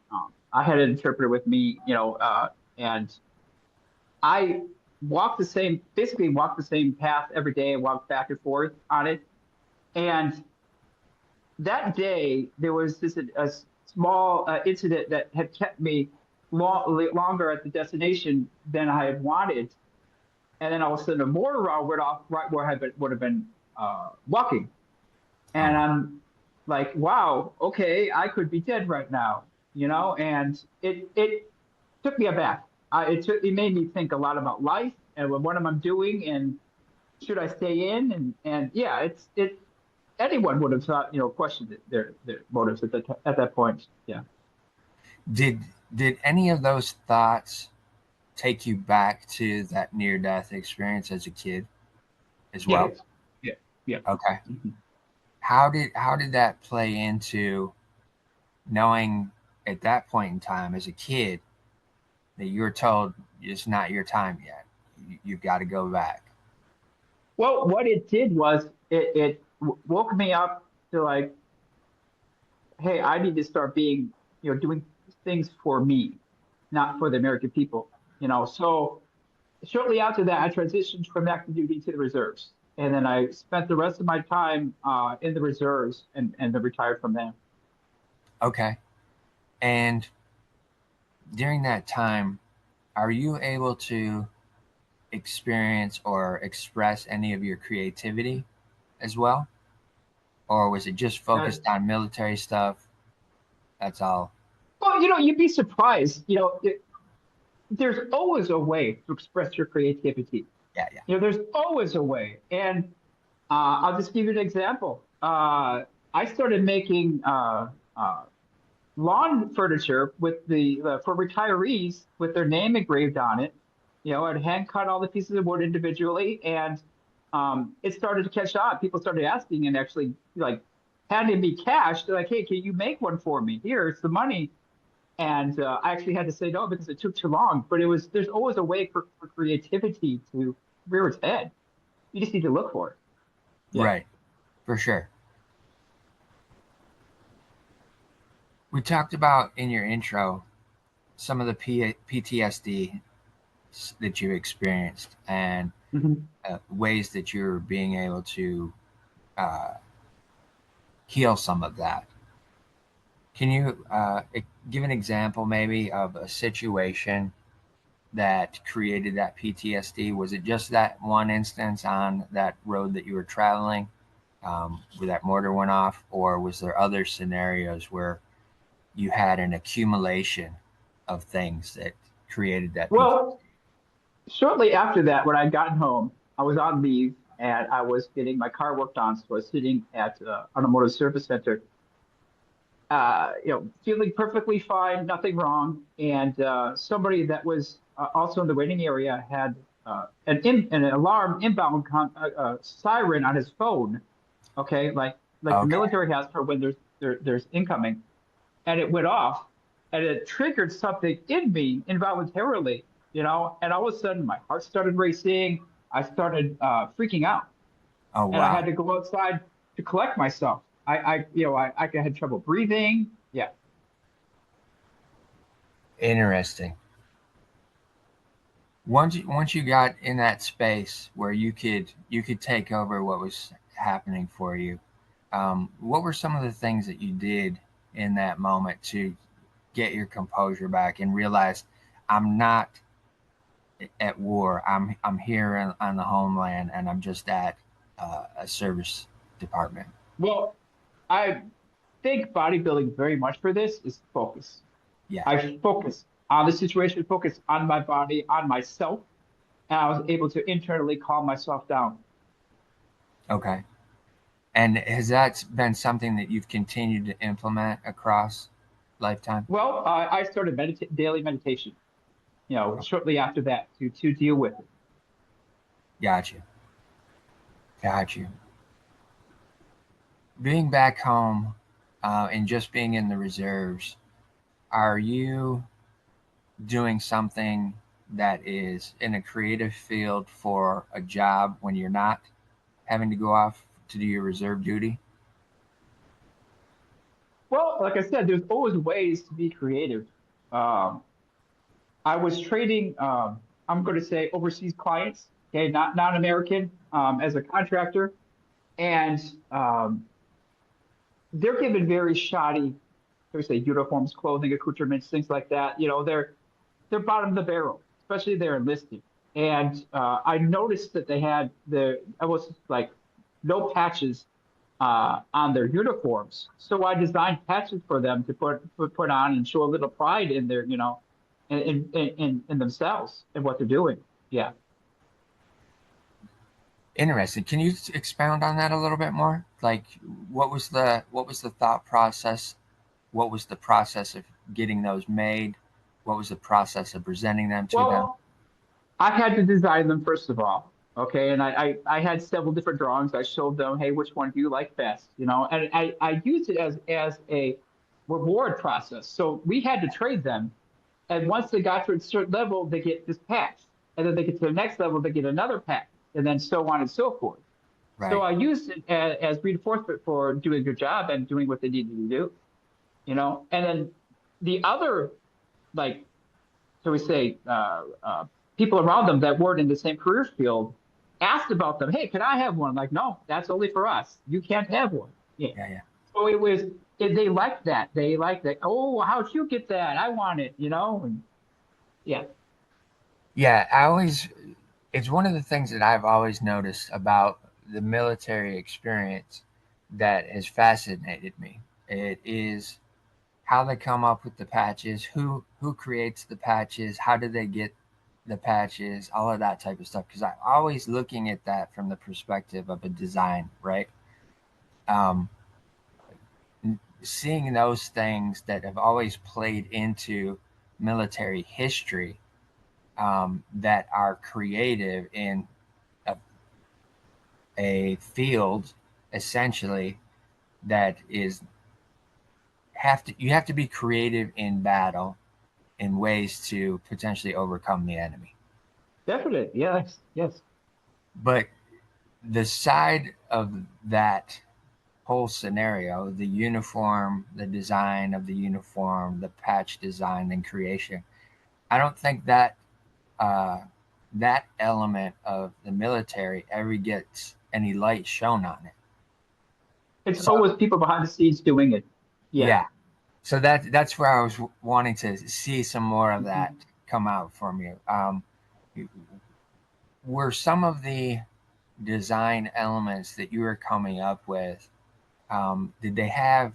I had an interpreter with me, and I basically walked the same path every day. I walked back and forth on it. And that day, there was a small incident that had kept me longer at the destination than I had wanted. And then all of a sudden, a mortar round went off right where would have been walking. Oh And my. I'm like, wow, okay, I could be dead right now, and it took me aback. It made me think a lot about life and what am I doing and should I stay in? And yeah, anyone would have thought, questioned their motives at that point. Yeah. Did did any of those thoughts take you back to that near death experience as a kid as well? Yes. Yeah. Yeah. Okay. Mhm. How did that play into knowing at that point in time as a kid that you were told it's not your time yet? You've got to go back. Well, what it did was it woke me up to like, hey, I need to start doing things for me, not for the American people. So shortly after that, I transitioned from active duty to the reserves, and then I spent the rest of my time in the reserves, and then retired from there. Okay. And during that time, are you able to experience or express any of your creativity as well? Or was it just That focused on military stuff? That's all. Well, you'd be surprised. There's always a way to express your creativity. Yeah, yeah. There's always a way, and I'll just give you an example. I started making lawn furniture with for retirees with their name engraved on it. I'd hand cut all the pieces of wood individually, and it started to catch on. People started asking and actually like handing me cash. They're like, "Hey, can you make one for me? Here, it's the money." And I actually had to say no because it took too long. But there's always a way for creativity to rear its head. You just need to look for it. Yeah. Right. For sure. We talked about in your intro some of the PTSD that you experienced and Mhm. ways that you're being able to uh, heal some of that. Can you give an example maybe of a situation that created that PTSD? Was it just that one instance on that road that you were traveling where that mortar went off, or was there other scenarios where you had an accumulation of things that created that PTSD? Well, Shortly after that, when I'd gotten home, I was on leave and I was getting my car worked on. So I was sitting at automotive service center, feeling perfectly fine, nothing wrong. And somebody that was also in the waiting area had an alarm inbound siren on his phone. Okay, like the Okay. military has for when there's incoming, and it went off, and it triggered something in me involuntarily, and all of a sudden my heart started racing. I started freaking out, Oh and I wow. had to go outside to collect myself. I had trouble breathing. Yeah. Interesting. Once you got in that space where you could take over what was happening for you, what were some of the things that you did in that moment to get your composure back and realize I'm not at war. I'm here on the homeland, and I'm just at a service department. Well, I think bodybuilding very much for this is focus. Yeah. I focus on the situation, focus on my body, on myself, and I was able to internally calm myself down. Okay. And has that been something that you've continued to implement across lifetime? Well, I started daily meditation, shortly after that to deal with it. Got you. Got you. Being back home and just being in the reserves, are you doing something that is in a creative field for a job when you're not having to go off to do your reserve duty? Well, like I said, there's always ways to be creative. Um, I was trading, I'm going to say overseas clients, okay, not non-American, as a contractor, and um, they're given very shoddy, shall we say, uniforms, clothing, accoutrements, things like that. They're bottom of the barrel, especially they're enlisted. And I noticed that they had I was like no patches on their uniforms. So I designed patches for them to put on and show a little pride in their, in themselves and what they're doing. Yeah. Interesting. Can you expound on that a little bit more? Like, what was the thought process? What was the process of getting those made? What was the process of presenting them to them? Well, I had to design them first of all. Okay. And I had several different drawings. I showed them, hey, which one do you like best? And I used it as a reward process. So we had to trade them. And once they got to a certain level, they get this patch. And then they get to the next level, they get another patch, and then so on and so forth. So Right. I used it as reinforcement for doing a good job and doing what they needed to do, And then the other, like, so we say, people around them that weren't in the same career field asked about them. Hey, can I have one? Like, no, that's only for us. You can't have one. Yeah. Yeah, yeah. So they liked that. They liked that. Oh, how'd you get that? I want it. And yeah. Yeah, it's one of the things that I've always noticed about the military experience that has fascinated me. It is how they come up with the patches, who creates the patches, how do they get the patches, all of that type of stuff. Because I'm always looking at that from the perspective of a design, right? Um, Seeing those things that have always played into military history that are creative in a, a field essentially that is you have to be creative in battle in ways to potentially overcome the enemy. Definitely. Yes. Yes. But the side of that whole scenario, the uniform, the design of the uniform, the patch design and creation, I don't think uh, that element of the military ever gets any light shown on it. It's So always people behind the scenes doing it. Yeah. yeah, so that's where I was wanting to see some more of that Mhm. come out from you. Were some of the design elements that you were coming up with, did they have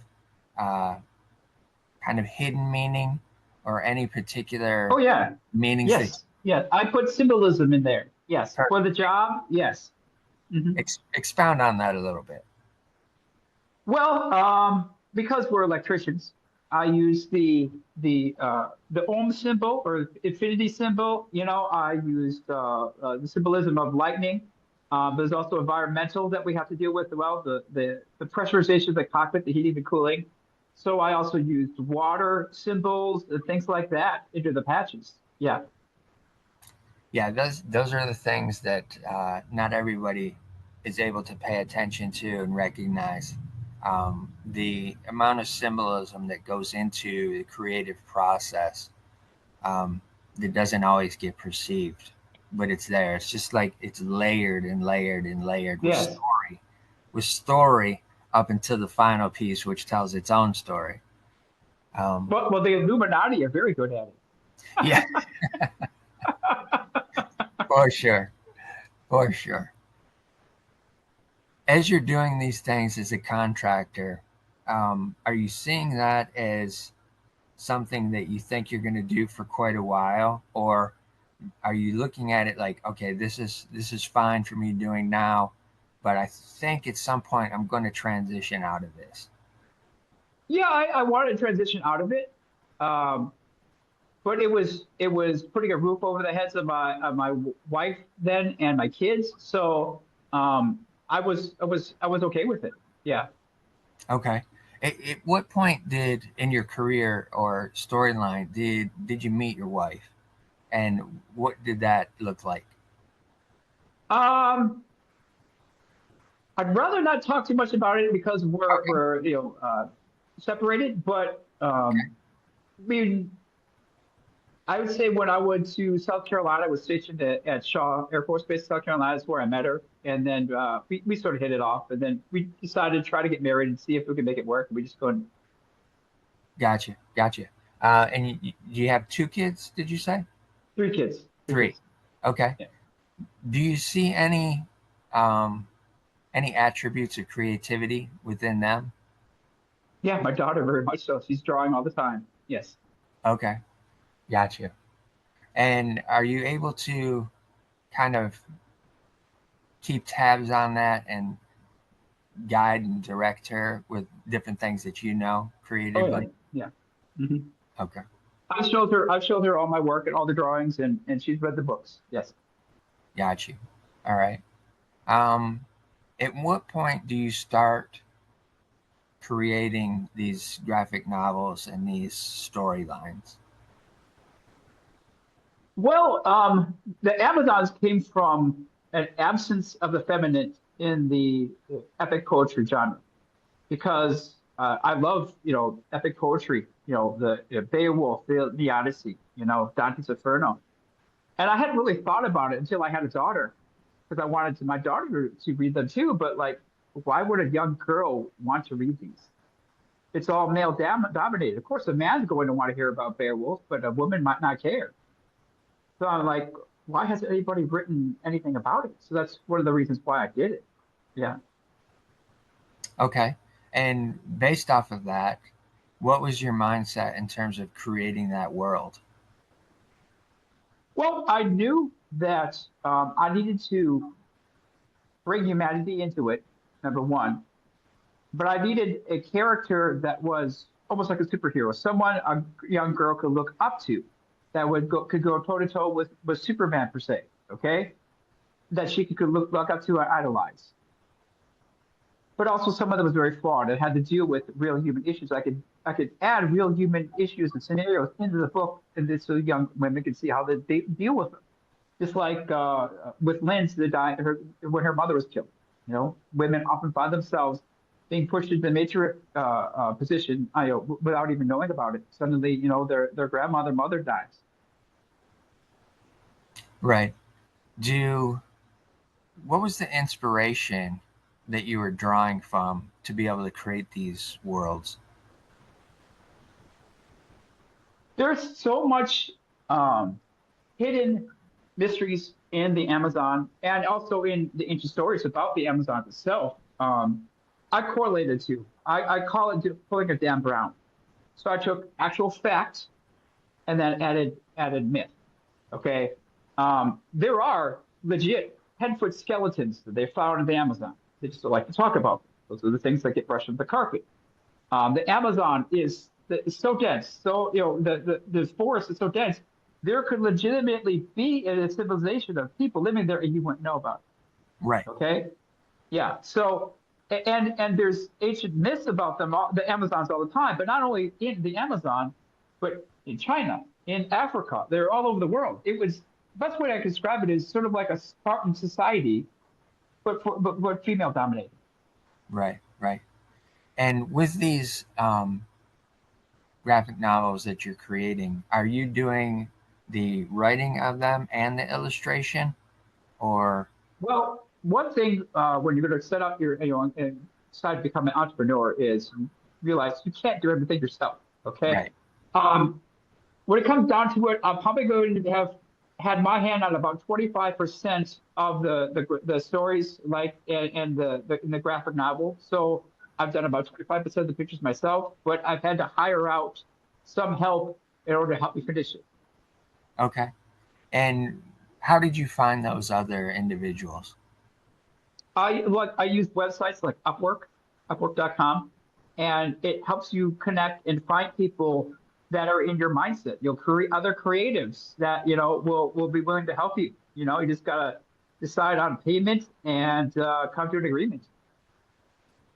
uh, kind of hidden meaning or any Oh particular yeah. meanings that Yes. Yeah, I put symbolism in there. Yes, Per- for the job. Yes. Hmm. Expound on that a little bit. Well, because we're electricians, I use the ohm symbol or infinity symbol. I used the symbolism of lightning. There's also environmental that we have to deal with as well, the pressurization of the cockpit, the heating, the cooling. So I also used water symbols and things like that into the patches. Yeah. Yeah, those are the things that not everybody is able to pay attention to and recognize. The amount of symbolism that goes into the creative process um, that doesn't always get perceived, but it's there. It's just like it's layered and layered and layered Yes. with story up until the final piece, which tells its own story. Um, Well, the Illuminati are very good at yeah, it. for sure, for sure. As you're doing these things as a contractor, are you seeing that as something that you think you're going to do for quite a while, or are you looking at it like, okay, this is fine for me doing now, but I think at some point I'm going to transition out of this? Yeah, I wanted to transition out of it. Um, but it was putting a roof over the heads of my wife then and my kids. So I was okay with it. Yeah. Okay. At what point did in your career or storyline did you meet your wife, and what did that look like? Um, I'd rather not talk too much about it because we're Okay. we're separated. But I mean, I would say when I went to South Carolina, I was stationed at Shaw Air Force Base, South Carolina. Is where I met her, and then we sort of hit it off, and then we decided to try to get married and see if we could make it work. We just couldn't. Gotcha, gotcha. And you have two kids, did you say? Three kids. Three Three. kids. Okay. Yeah. Do you see um, any attributes of creativity within them? Yeah, my daughter very much so. She's drawing all the time. Yes. Okay, gotcha. And are you able to kind of keep tabs on that and guide and direct her with different things that you know Oh yeah. creatively? Yeah. Hmm. Okay, I've showed her all my work and all the drawings, and she's read the books. Yes. got you. All right. Um, at what point do you start creating these graphic novels and these storylines? Well, the Amazons came from an absence of the feminine in the epic poetry genre because I love, epic poetry, the Beowulf, the Odyssey, Dante's Inferno. And I hadn't really thought about it until I had a daughter because I wanted my daughter to read them too. But like, why would a young girl want to read these? It's all male dominated. Of course, a man's going to want to hear about Beowulf, but a woman might not care. So I'm like, why hasn't anybody written anything about it? So that's one of the reasons why I did it. Yeah. Okay. And based off of that, what was your mindset in terms of creating that world? Well, I knew that I needed to bring humanity into it, number one, but I needed a character that was almost like a superhero, someone a young girl could look up to, that could go toe to toe with Superman per se. Okay, that she could look up to and idolize. But also someone that was very flawed and had to deal with real human issues. I could add real human issues and scenarios into the book, and this so young women could see how they deal with them. Just like with Lynn's, when her mother was killed. Women often find themselves being pushed into the matriarch position, without even knowing about it. Suddenly, their mother dies. Right. Do What was the inspiration that you were drawing from to be able to create these worlds? There's so much um, hidden mysteries in the Amazon and also in the ancient stories about the Amazon itself. I correlated to. I call it pulling a Dan Brown. So I took actual fact and then added myth. Okay. There are legit 10-foot skeletons that they found in the Amazon. They just don't like to talk about them. Those are the things that get brushed under the carpet. The Amazon is so dense. So, the forest is so dense. There could legitimately be a civilization of people living there and you wouldn't know about Right. it. Okay. Yeah. So, and there's ancient myths about them, the Amazons all the time, but not only in the Amazon, but in China, in Africa, they're all over the world. It was the best way I can describe it is sort of like a Spartan society, but female dominated. Right. Right. And with these graphic novels that you're creating, are you doing the writing of them and the illustration, or Well, one thing when you're going to set up and decide to become an entrepreneur is realize you can't do everything yourself. Okay. right? Um, when it comes down to it, I'm probably going to have had my hand on about 25% of the stories, like and the graphic novel. So I've done about 25% of the pictures myself, but I've had to hire out some help in order to help me finish it. Okay. And how did you find those other individuals? I use websites like Upwork.com, and it helps you connect and find people that are in your mindset. You'll create other creatives that will be willing to help you. You just gotta decide on payment and come to an agreement.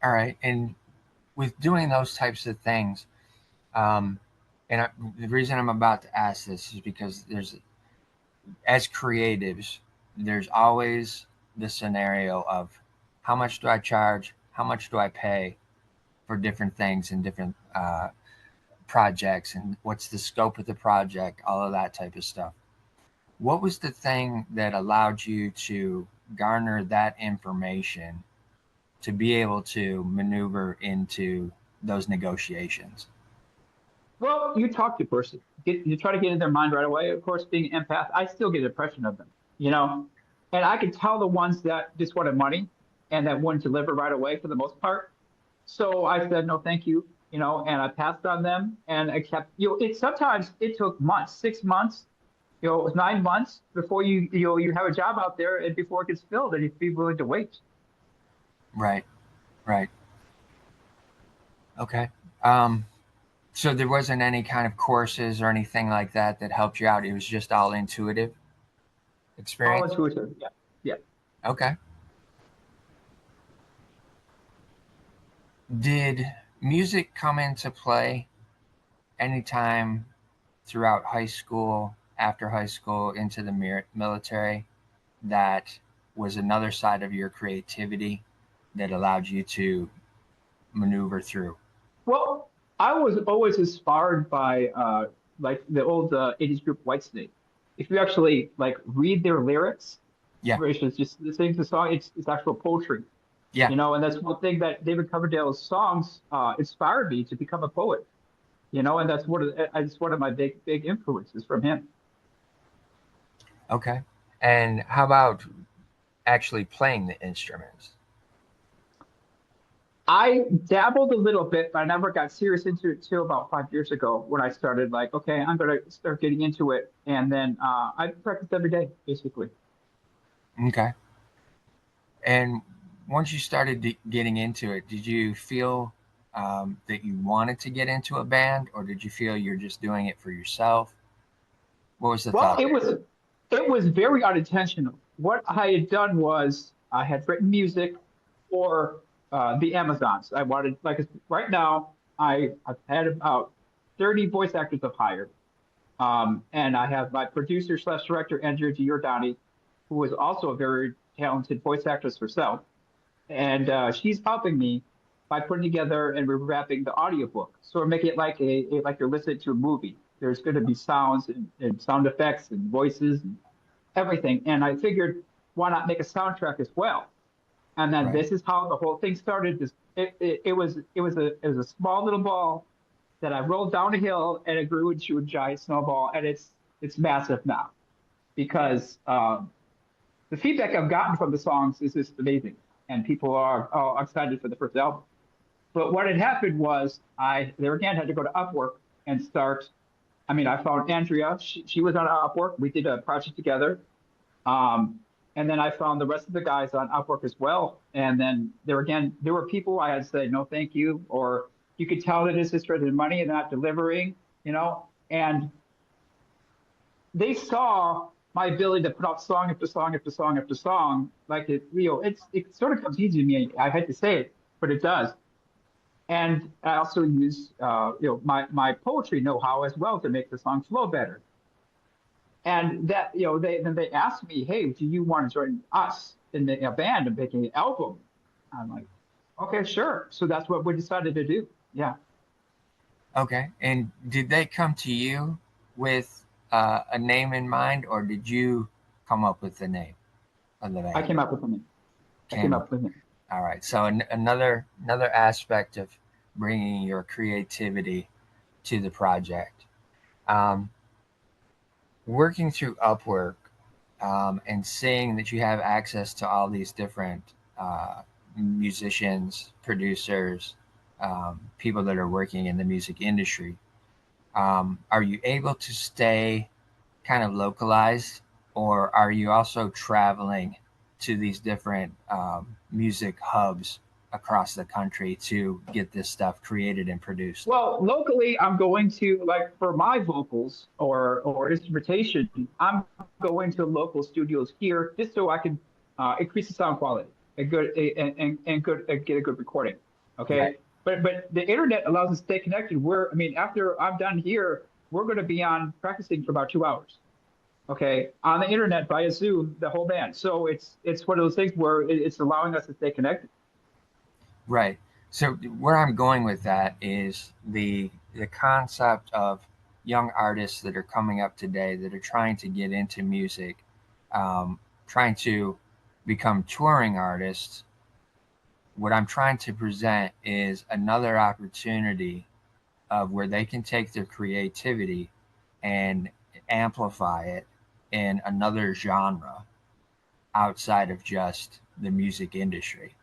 All right. And with doing those types of things, um, the reason I'm about to ask this is because as creatives, there's always the scenario of how much do I charge? How much do I pay for different things and different projects? And what's the scope of the project? All of that type of stuff. What was the thing that allowed you to garner that information to be able to maneuver into those negotiations? Well, you talk to a person, you try to get in their mind right away. Of course, being an empath, I still get an impression of them, and I can tell the ones that just wanted money and that wouldn't deliver right away for the most part. So I said, no, thank you, and I passed on them and I kept, sometimes it took months, 6 months, 9 months before you have a job out there and before it gets filled and you'd be willing to wait. Right, right. Okay. Um, so there wasn't any kind of courses or anything like that that helped you out. It was just all intuitive All experience. intuitive. Yeah. Yeah. Okay. Did music come into play anytime throughout high school, after high school, into the military? That was another side of your creativity that allowed you to maneuver through. Well, I was always inspired by like the old 80s group Whitesnake. If you actually like read their lyrics, Yeah, which is just the same the song, it's actual poetry, yeah. and that's one thing that David Coverdale's songs inspired me to become a poet, and that's one of my big influences from him. Okay. And how about actually playing the instruments? I dabbled a little bit, but I never got serious into it till about 5 years ago when I started like, okay, I'm gonna start getting into it, and then I practiced every day basically. Okay. And once you started getting into it, did you feel that you wanted to get into a band, or did you feel you're just doing it for yourself? What was the Well, thought there? it was very unintentional. What I had done was I had written music for the Amazons. I wanted like right now I've had about 30 voice actors I've hired. And I have my producer slash director, Andrea Giordani, who is also a very talented voice actress herself. And she's helping me by putting together and rewrapping the audiobook. So we're making it like like you're listening to a movie. There's going to be sounds and sound effects and voices and everything. And I figured, why not make a soundtrack as well? And then Right. this is how the whole thing started. It was a small little ball that I rolled down a hill and it grew into a giant snowball, and it's massive now because the feedback I've gotten from the songs is just amazing, and people are excited for the first album. But what had happened was I there again had to go to Upwork and start. I mean, I found Andrea. She was on Upwork. We did a project together, And then I found the rest of the guys on Upwork as well. And then there were people I had to say, no, thank you. Or you could tell that it's just for the money and not delivering, and they saw my ability to put out song after song after song after song. Like it sort of comes easy to me. I hate to say it, but it does. And I also use, my poetry know-how as well to make the song flow better. And that, they asked me, hey, do you want to join us in a band and making an album? I'm like, okay, sure. So that's what we decided to do. Yeah. Okay. And did they come to you with a name in mind, or did you come up with the name of the I band? came up with a I came Came up. up with it. All right. So another aspect of bringing your creativity to the project. Um, Working through Upwork, and seeing that you have access to all these different musicians, producers, people that are working in the music industry, are you able to stay kind of localized, or are you also traveling to these different music hubs across the country to get this stuff created and produced? Well, locally, I'm going to, like, for my vocals or instrumentation, I'm going to local studios here just so I can increase the sound quality and get a good recording. Right. Okay, but the internet allows us to stay connected. I mean, after I'm done here, we're going to be on practicing for about 2 hours. Okay, on the internet via Zoom, the whole band. So it's one of those things where it's allowing us to stay connected. Right. So where I'm going with that is the concept of young artists that are coming up today that are trying to get into music, trying to become touring artists. What I'm trying to present is another opportunity of where they can take their creativity and amplify it in another genre outside of just the music industry.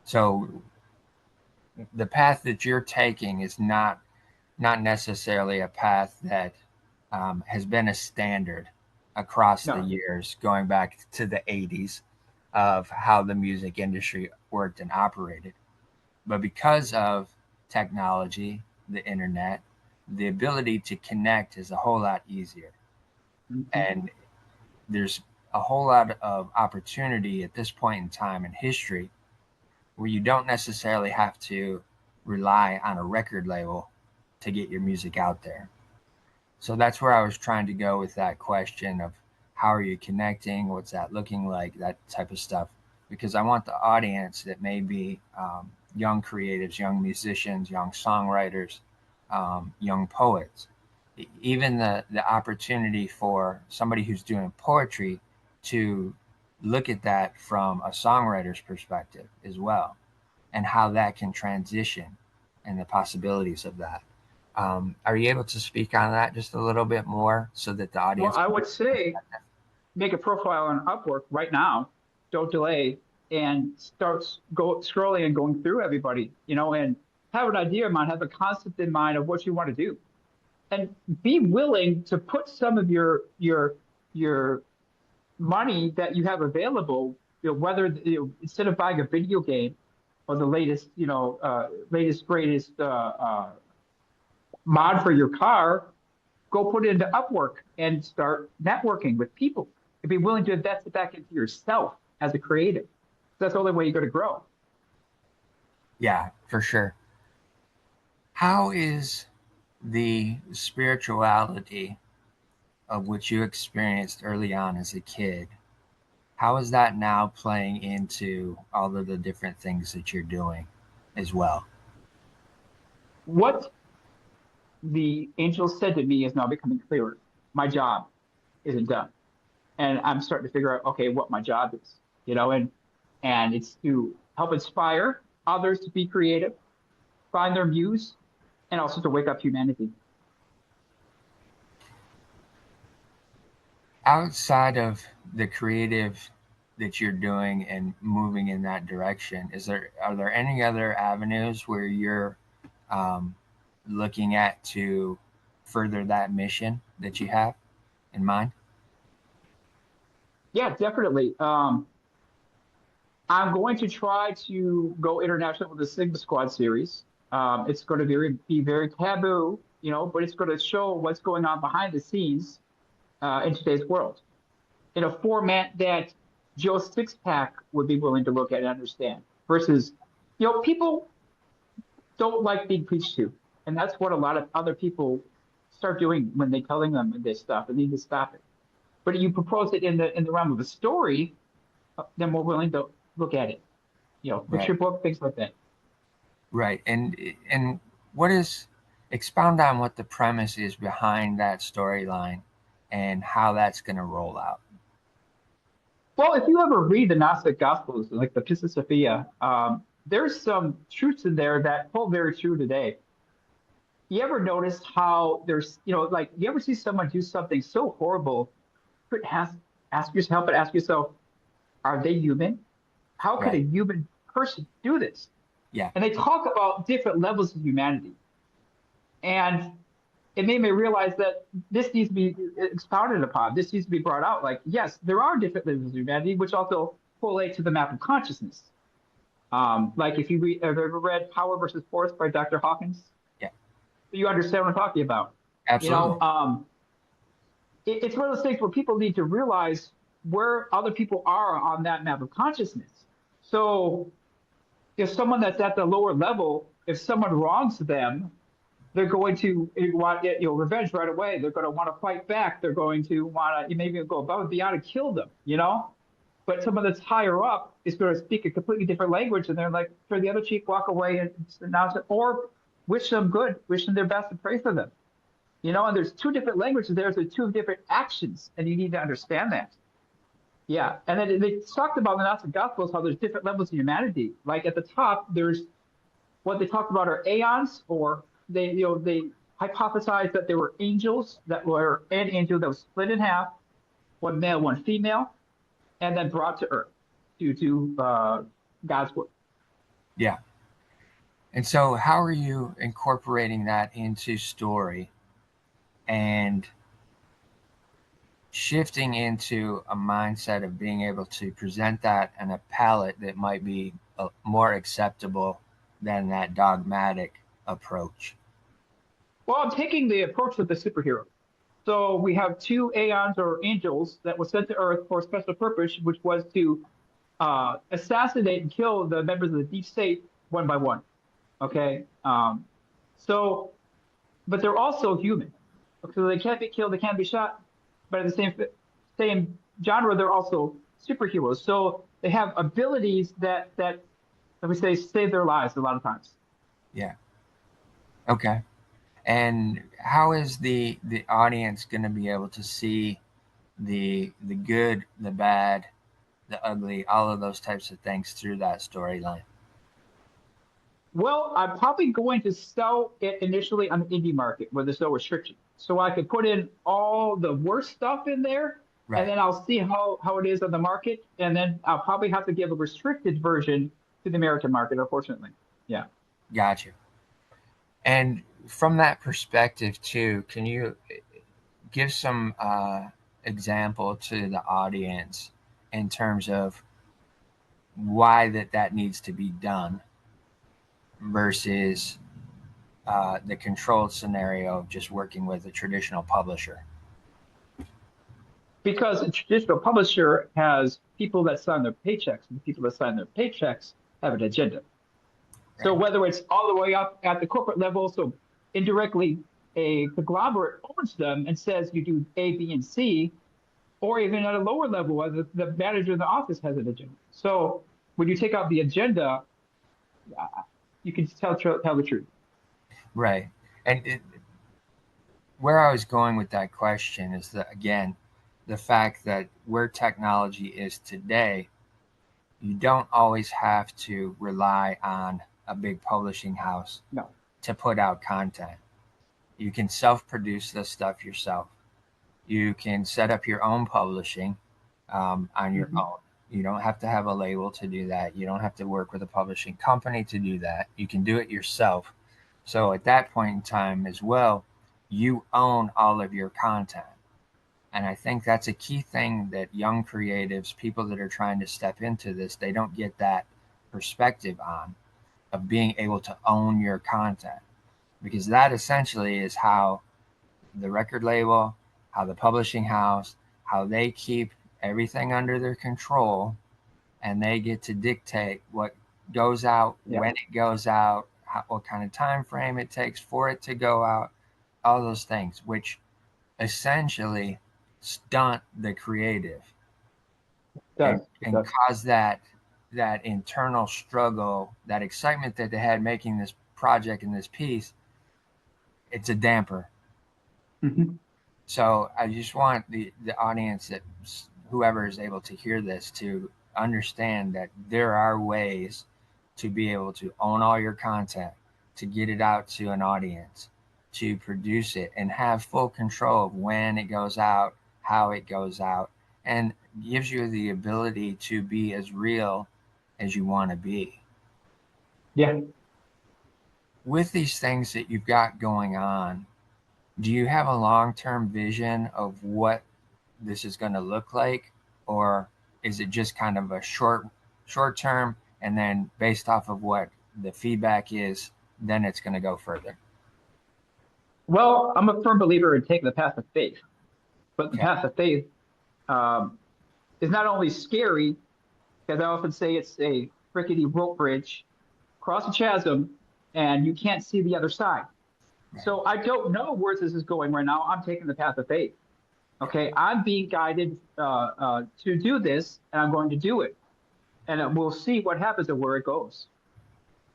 So the path that you're taking is not necessarily a path that has been a standard across the No, years, going back to the 80s, of how the music industry worked and operated. But because of technology, the internet, the ability to connect is a whole lot easier. mhm. And there's a whole lot of opportunity at this point in time in history where you don't necessarily have to rely on a record label to get your music out there. So that's where I was trying to go with that question of how are you connecting, what's that looking like, that type of stuff. Because I want the audience that may be young creatives, young musicians, young songwriters, young poets, even the opportunity for somebody who's doing poetry to look at that from a songwriter's perspective as well, and how that can transition and the possibilities of that. Are you able to speak on that just a little bit more so that the Well, audience I can would get say perspective? make a profile on Upwork right now. Don't delay and start go scrolling and going through everybody, and have an idea in mind, have a concept in mind of what you want to do, and be willing to put some of your money that you have available. Whether instead of buying a video game or the latest, latest greatest mod for your car, go put it into Upwork and start networking with people and be willing to invest it back into yourself as a creative. That's the only way you're going to grow. Yeah, for sure. How is the spirituality of which you experienced early on as a kid? How is that now playing into all of the different things that you're doing as well? What the angel said to me is now becoming clearer. My job isn't done. And I'm starting to figure out, okay, what my job is, and it's to help inspire others to be creative, find their muse, and also to wake up humanity. Outside of the creative that you're doing and moving in that direction, are there any other avenues where you're um, looking at to further that mission that you have in mind? Yeah, definitely. I'm going to try to go international with the Sigma Squad series. It's going to be very taboo, but it's going to show what's going on behind the scenes in today's world in a format that Joe Sixpack would be willing to look at and understand. Versus, people don't like being preached to, and that's what a lot of other people start doing when they're telling them this stuff, and they need to stop it. But you propose it in the realm of a story, then we're willing to look at it. Right. Picture book, things like that. Right. And what is expound on what the premise is behind that storyline and how that's going to roll out. Well, if you ever read the Gnostic Gospels, like the Pistis Sophia, there's some truths in there that hold very true today. You ever notice how there's, like you ever see someone do something so horrible, but ask yourself, are they human? How could a Right. human person do this? Yeah. And they talk about different levels of humanity. And it made me realize that this needs to be expounded upon. This needs to be brought out. Like, yes, there are different levels of humanity, which also correlate to the map of consciousness. Like if have you ever read Power versus Force by Dr. Hawkins, Yeah. you understand what I'm talking about. You Absolutely. know, um, it's one of those things where people need to realize where other people are on that map of consciousness. So if someone that's at the lower level, if someone wrongs them, they're going to want revenge right away. They're going to want to fight back. They're going to want to maybe go above and beyond and kill them. But someone that's higher up is going to speak a completely different language, and they're like, turn the other cheek, walk away, and announce it, or wish them good, wish them their best, and pray for them. And there's two different languages. There's two different actions, and you need to understand that. Yeah, and then they talked about in the Gnostic Gospels how there's different levels of humanity. Like at the top, there's what they talked about are aeons, or they hypothesized that there were angels that were an angel that was split in half, one male, one female, and then brought to earth due to God's word. Yeah. And so how are you incorporating that into story and shifting into a mindset of being able to present that in a palette that might be more acceptable than that dogmatic approach? Well, I'm taking the approach of the superhero. So we have two aeons or angels that were sent to earth for a special purpose, which was to assassinate and kill the members of the deep state one by one. Okay. So, but they're also human. So they can't be killed, they can't be shot, but at the same genre, they're also superheroes. So they have abilities that let me say save their lives a lot of times. Yeah. Okay. And how is the audience going to be able to see the good, the bad, the ugly, all of those types of things through that storyline? Well, I'm probably going to sell it initially on the indie market where there's no restriction. So I could put in all the worst stuff in there, and Right. then I'll see how it is on the market. And then I'll probably have to give a restricted version to the American market, unfortunately. Yeah. Gotcha. And from that perspective too, can you give some example to the audience in terms of why that needs to be done versus the controlled scenario of just working with a traditional publisher? Because a traditional publisher has people that sign their paychecks, and the people that sign their paychecks have an agenda. So Right. whether it's all the way up at the corporate level, so indirectly a conglomerate owns them and says you do A, B, and C, or even at a lower level, as the manager in the office has an agenda. So when you take out the agenda, uh, you can tell the truth. Right. And where I was going with that question is that, again, the fact that where technology is today, you don't always have to rely on a big publishing house No. to put out content. You can self produce this stuff yourself. You can set up your own publishing on your Mm-hmm. own. You don't have to have a label to do that. You don't have to work with a publishing company to do that. You can do it yourself. So at that point in time as well, you own all of your content. And I think that's a key thing that young creatives, people that are trying to step into this, they don't get that perspective on, of being able to own your content. Because that essentially is how the record label, how the publishing house, how they keep everything under their control, and they get to dictate what goes out, Yeah, when it goes out, what kind of time frame it takes for it to go out, all those things, which essentially stunt the creative it and does. It does. cause that internal struggle, that excitement that they had making this project and this piece. It's a damper. Hmm. So I just want the audience, that whoever is able to hear this, to understand that there are ways to be able to own all your content, to get it out to an audience, to produce it and have full control of when it goes out, how it goes out, and gives you the ability to be as real as you want to be. Yeah. With these things that you've got going on, do you have a long-term vision of what this is going to look like, or is it just kind of a short term, and then based off of what the feedback is, then it's going to go further? Well, I'm a firm believer in taking the path of faith, but the Okay. path of faith um, is not only scary, because I often say it's a rickety rope bridge, cross a chasm, and you can't see the other side. Right. So I don't know where this is going right now. I'm taking the path of faith. Yeah. Okay, I'm being guided to do this, and I'm going to do it, and we'll see what happens and where it goes.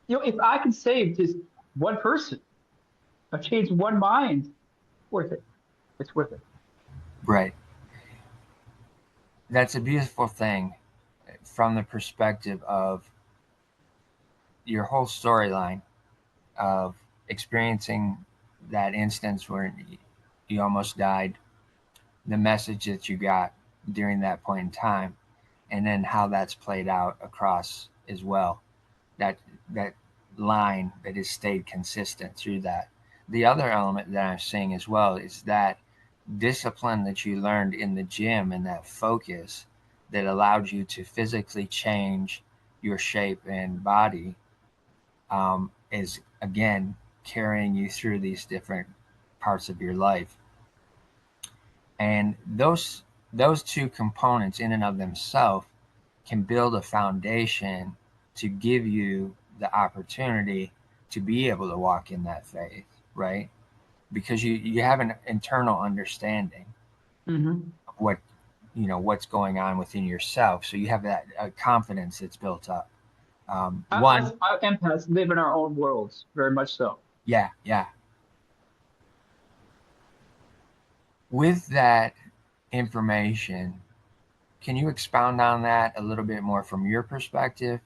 If I can save just one person, I change one mind, worth it. It's worth it. Right. That's a beautiful thing from the perspective of your whole storyline of experiencing that instance where you almost died, the message that you got during that point in time, and then how that's played out across as well. That line that has stayed consistent through that. The other element that I'm seeing as well is that discipline that you learned in the gym, and that focus that allowed you to physically change your shape and body, is again carrying you through these different parts of your life. And those two components in and of themselves can build a foundation to give you the opportunity to be able to walk in that faith, right? Because you have an internal understanding Mm-hmm. of what's going on within yourself, so you have that confidence that's built up. One, Empaths live in our own worlds, very much so. yeah, yeah. With that information, can you expound on that a little bit more from your perspective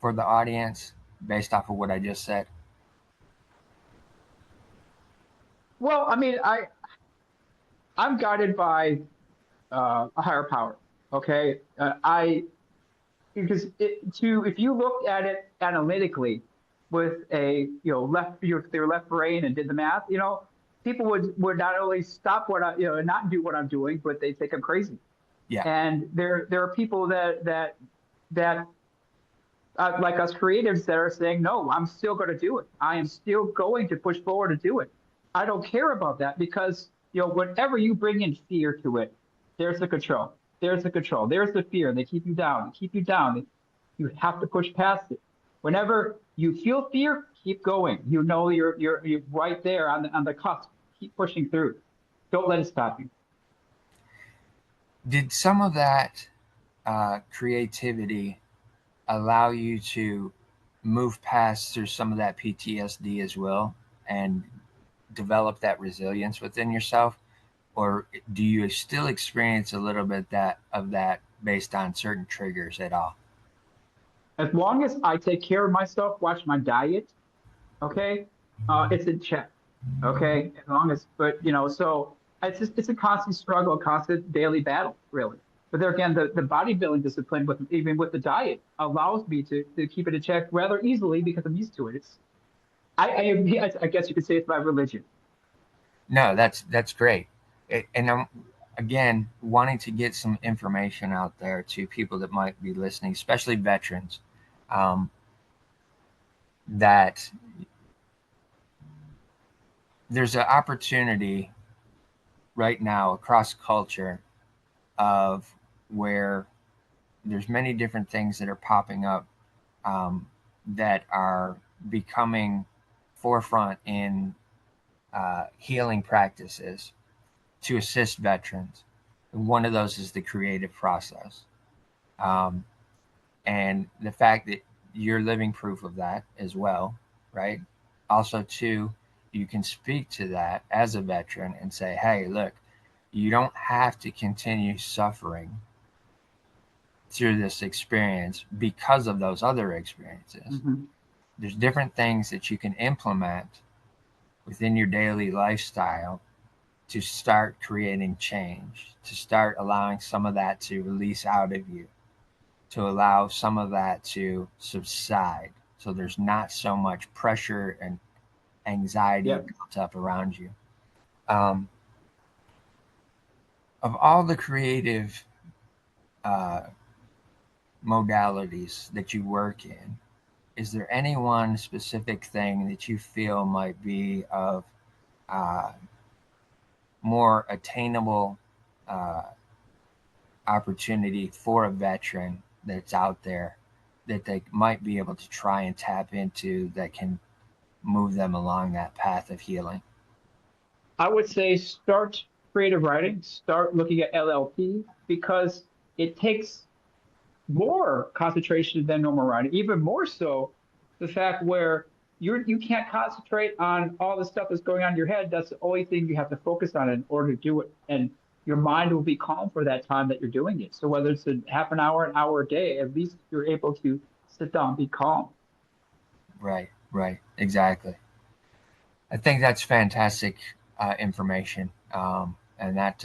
for the audience, based off of what I just said? Well, I mean, I'm guided by a higher power. Okay, I because if you looked at it analytically with a if they were left brain and did the math, people would not only stop what I not do what I'm doing, but they think I'm crazy. Yeah, And there are people that like us creatives that are saying, no, I'm still going to do it. I am still going to push forward to do it. I don't care about that because, whenever you bring in fear to it, there's the control. There's the control. There's the fear. They keep you down. They keep you down. You have to push past it. Whenever you feel fear, keep going. You're right there on the cusp. Keep pushing through. Don't let it stop you. did some of that creativity allow you to move past through some of that PTSD as well, and develop that resilience within yourself, or do you still experience a little bit that based on certain triggers at all? As long as I take care of myself, watch my diet, okay, it's in check. Okay, as long as, but so it's a constant struggle, a constant daily battle, really. But there again, the bodybuilding discipline, with even with the diet, allows me to keep it in check rather easily because I'm used to it. I guess you could say it's my religion. No, that's great. And again, wanting to get some information out there to people that might be listening, especially veterans, um, that there's an opportunity right now across culture of where there's many different things that are popping up, that are becoming forefront in healing practices to assist veterans. One of those is the creative process. Um, and the fact that you're living proof of that as well, right? Also, too, you can speak to that as a veteran and say, hey, look, you don't have to continue suffering through this experience because of those other experiences. Mm-hmm. There's different things that you can implement within your daily lifestyle to start creating change, to start allowing some of that to release out of you, to allow some of that to subside. So there's not so much pressure and anxiety Yep. built up around you. Um, of all the creative uh, modalities that you work in, is there any one specific thing that you feel might be of uh, more attainable uh, opportunity for a veteran that's out there that they might be able to try and tap into that can move them along that path of healing? I would say start creative writing, start looking at LLP because it takes more concentration than normal writing, even more so the fact where you can't concentrate on all the stuff that's going on in your head. That's the only thing you have to focus on in order to do it. And your mind will be calm for that time that you're doing it. So whether it's a half an hour a day, at least you're able to sit down, be calm. Right, right, exactly. I think that's fantastic information, and that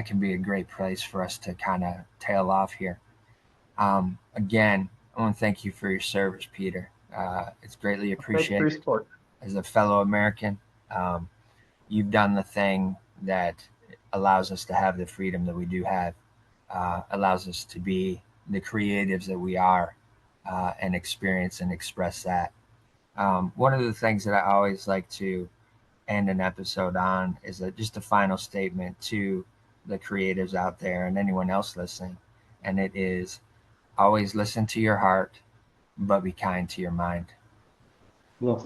can be a great place for us to kind of tail off here. Again, I want to thank you for your service, Peter. It's greatly Thank you for your appreciated. support. As a fellow American, um, you've done the thing that allows us to have the freedom that we do have, allows us to be the creatives that we are, and experience and express that. One of the things that I always like to end an episode on is just a final statement to the creatives out there and anyone else listening. And it is always listen to your heart, but be kind to your mind. Yes.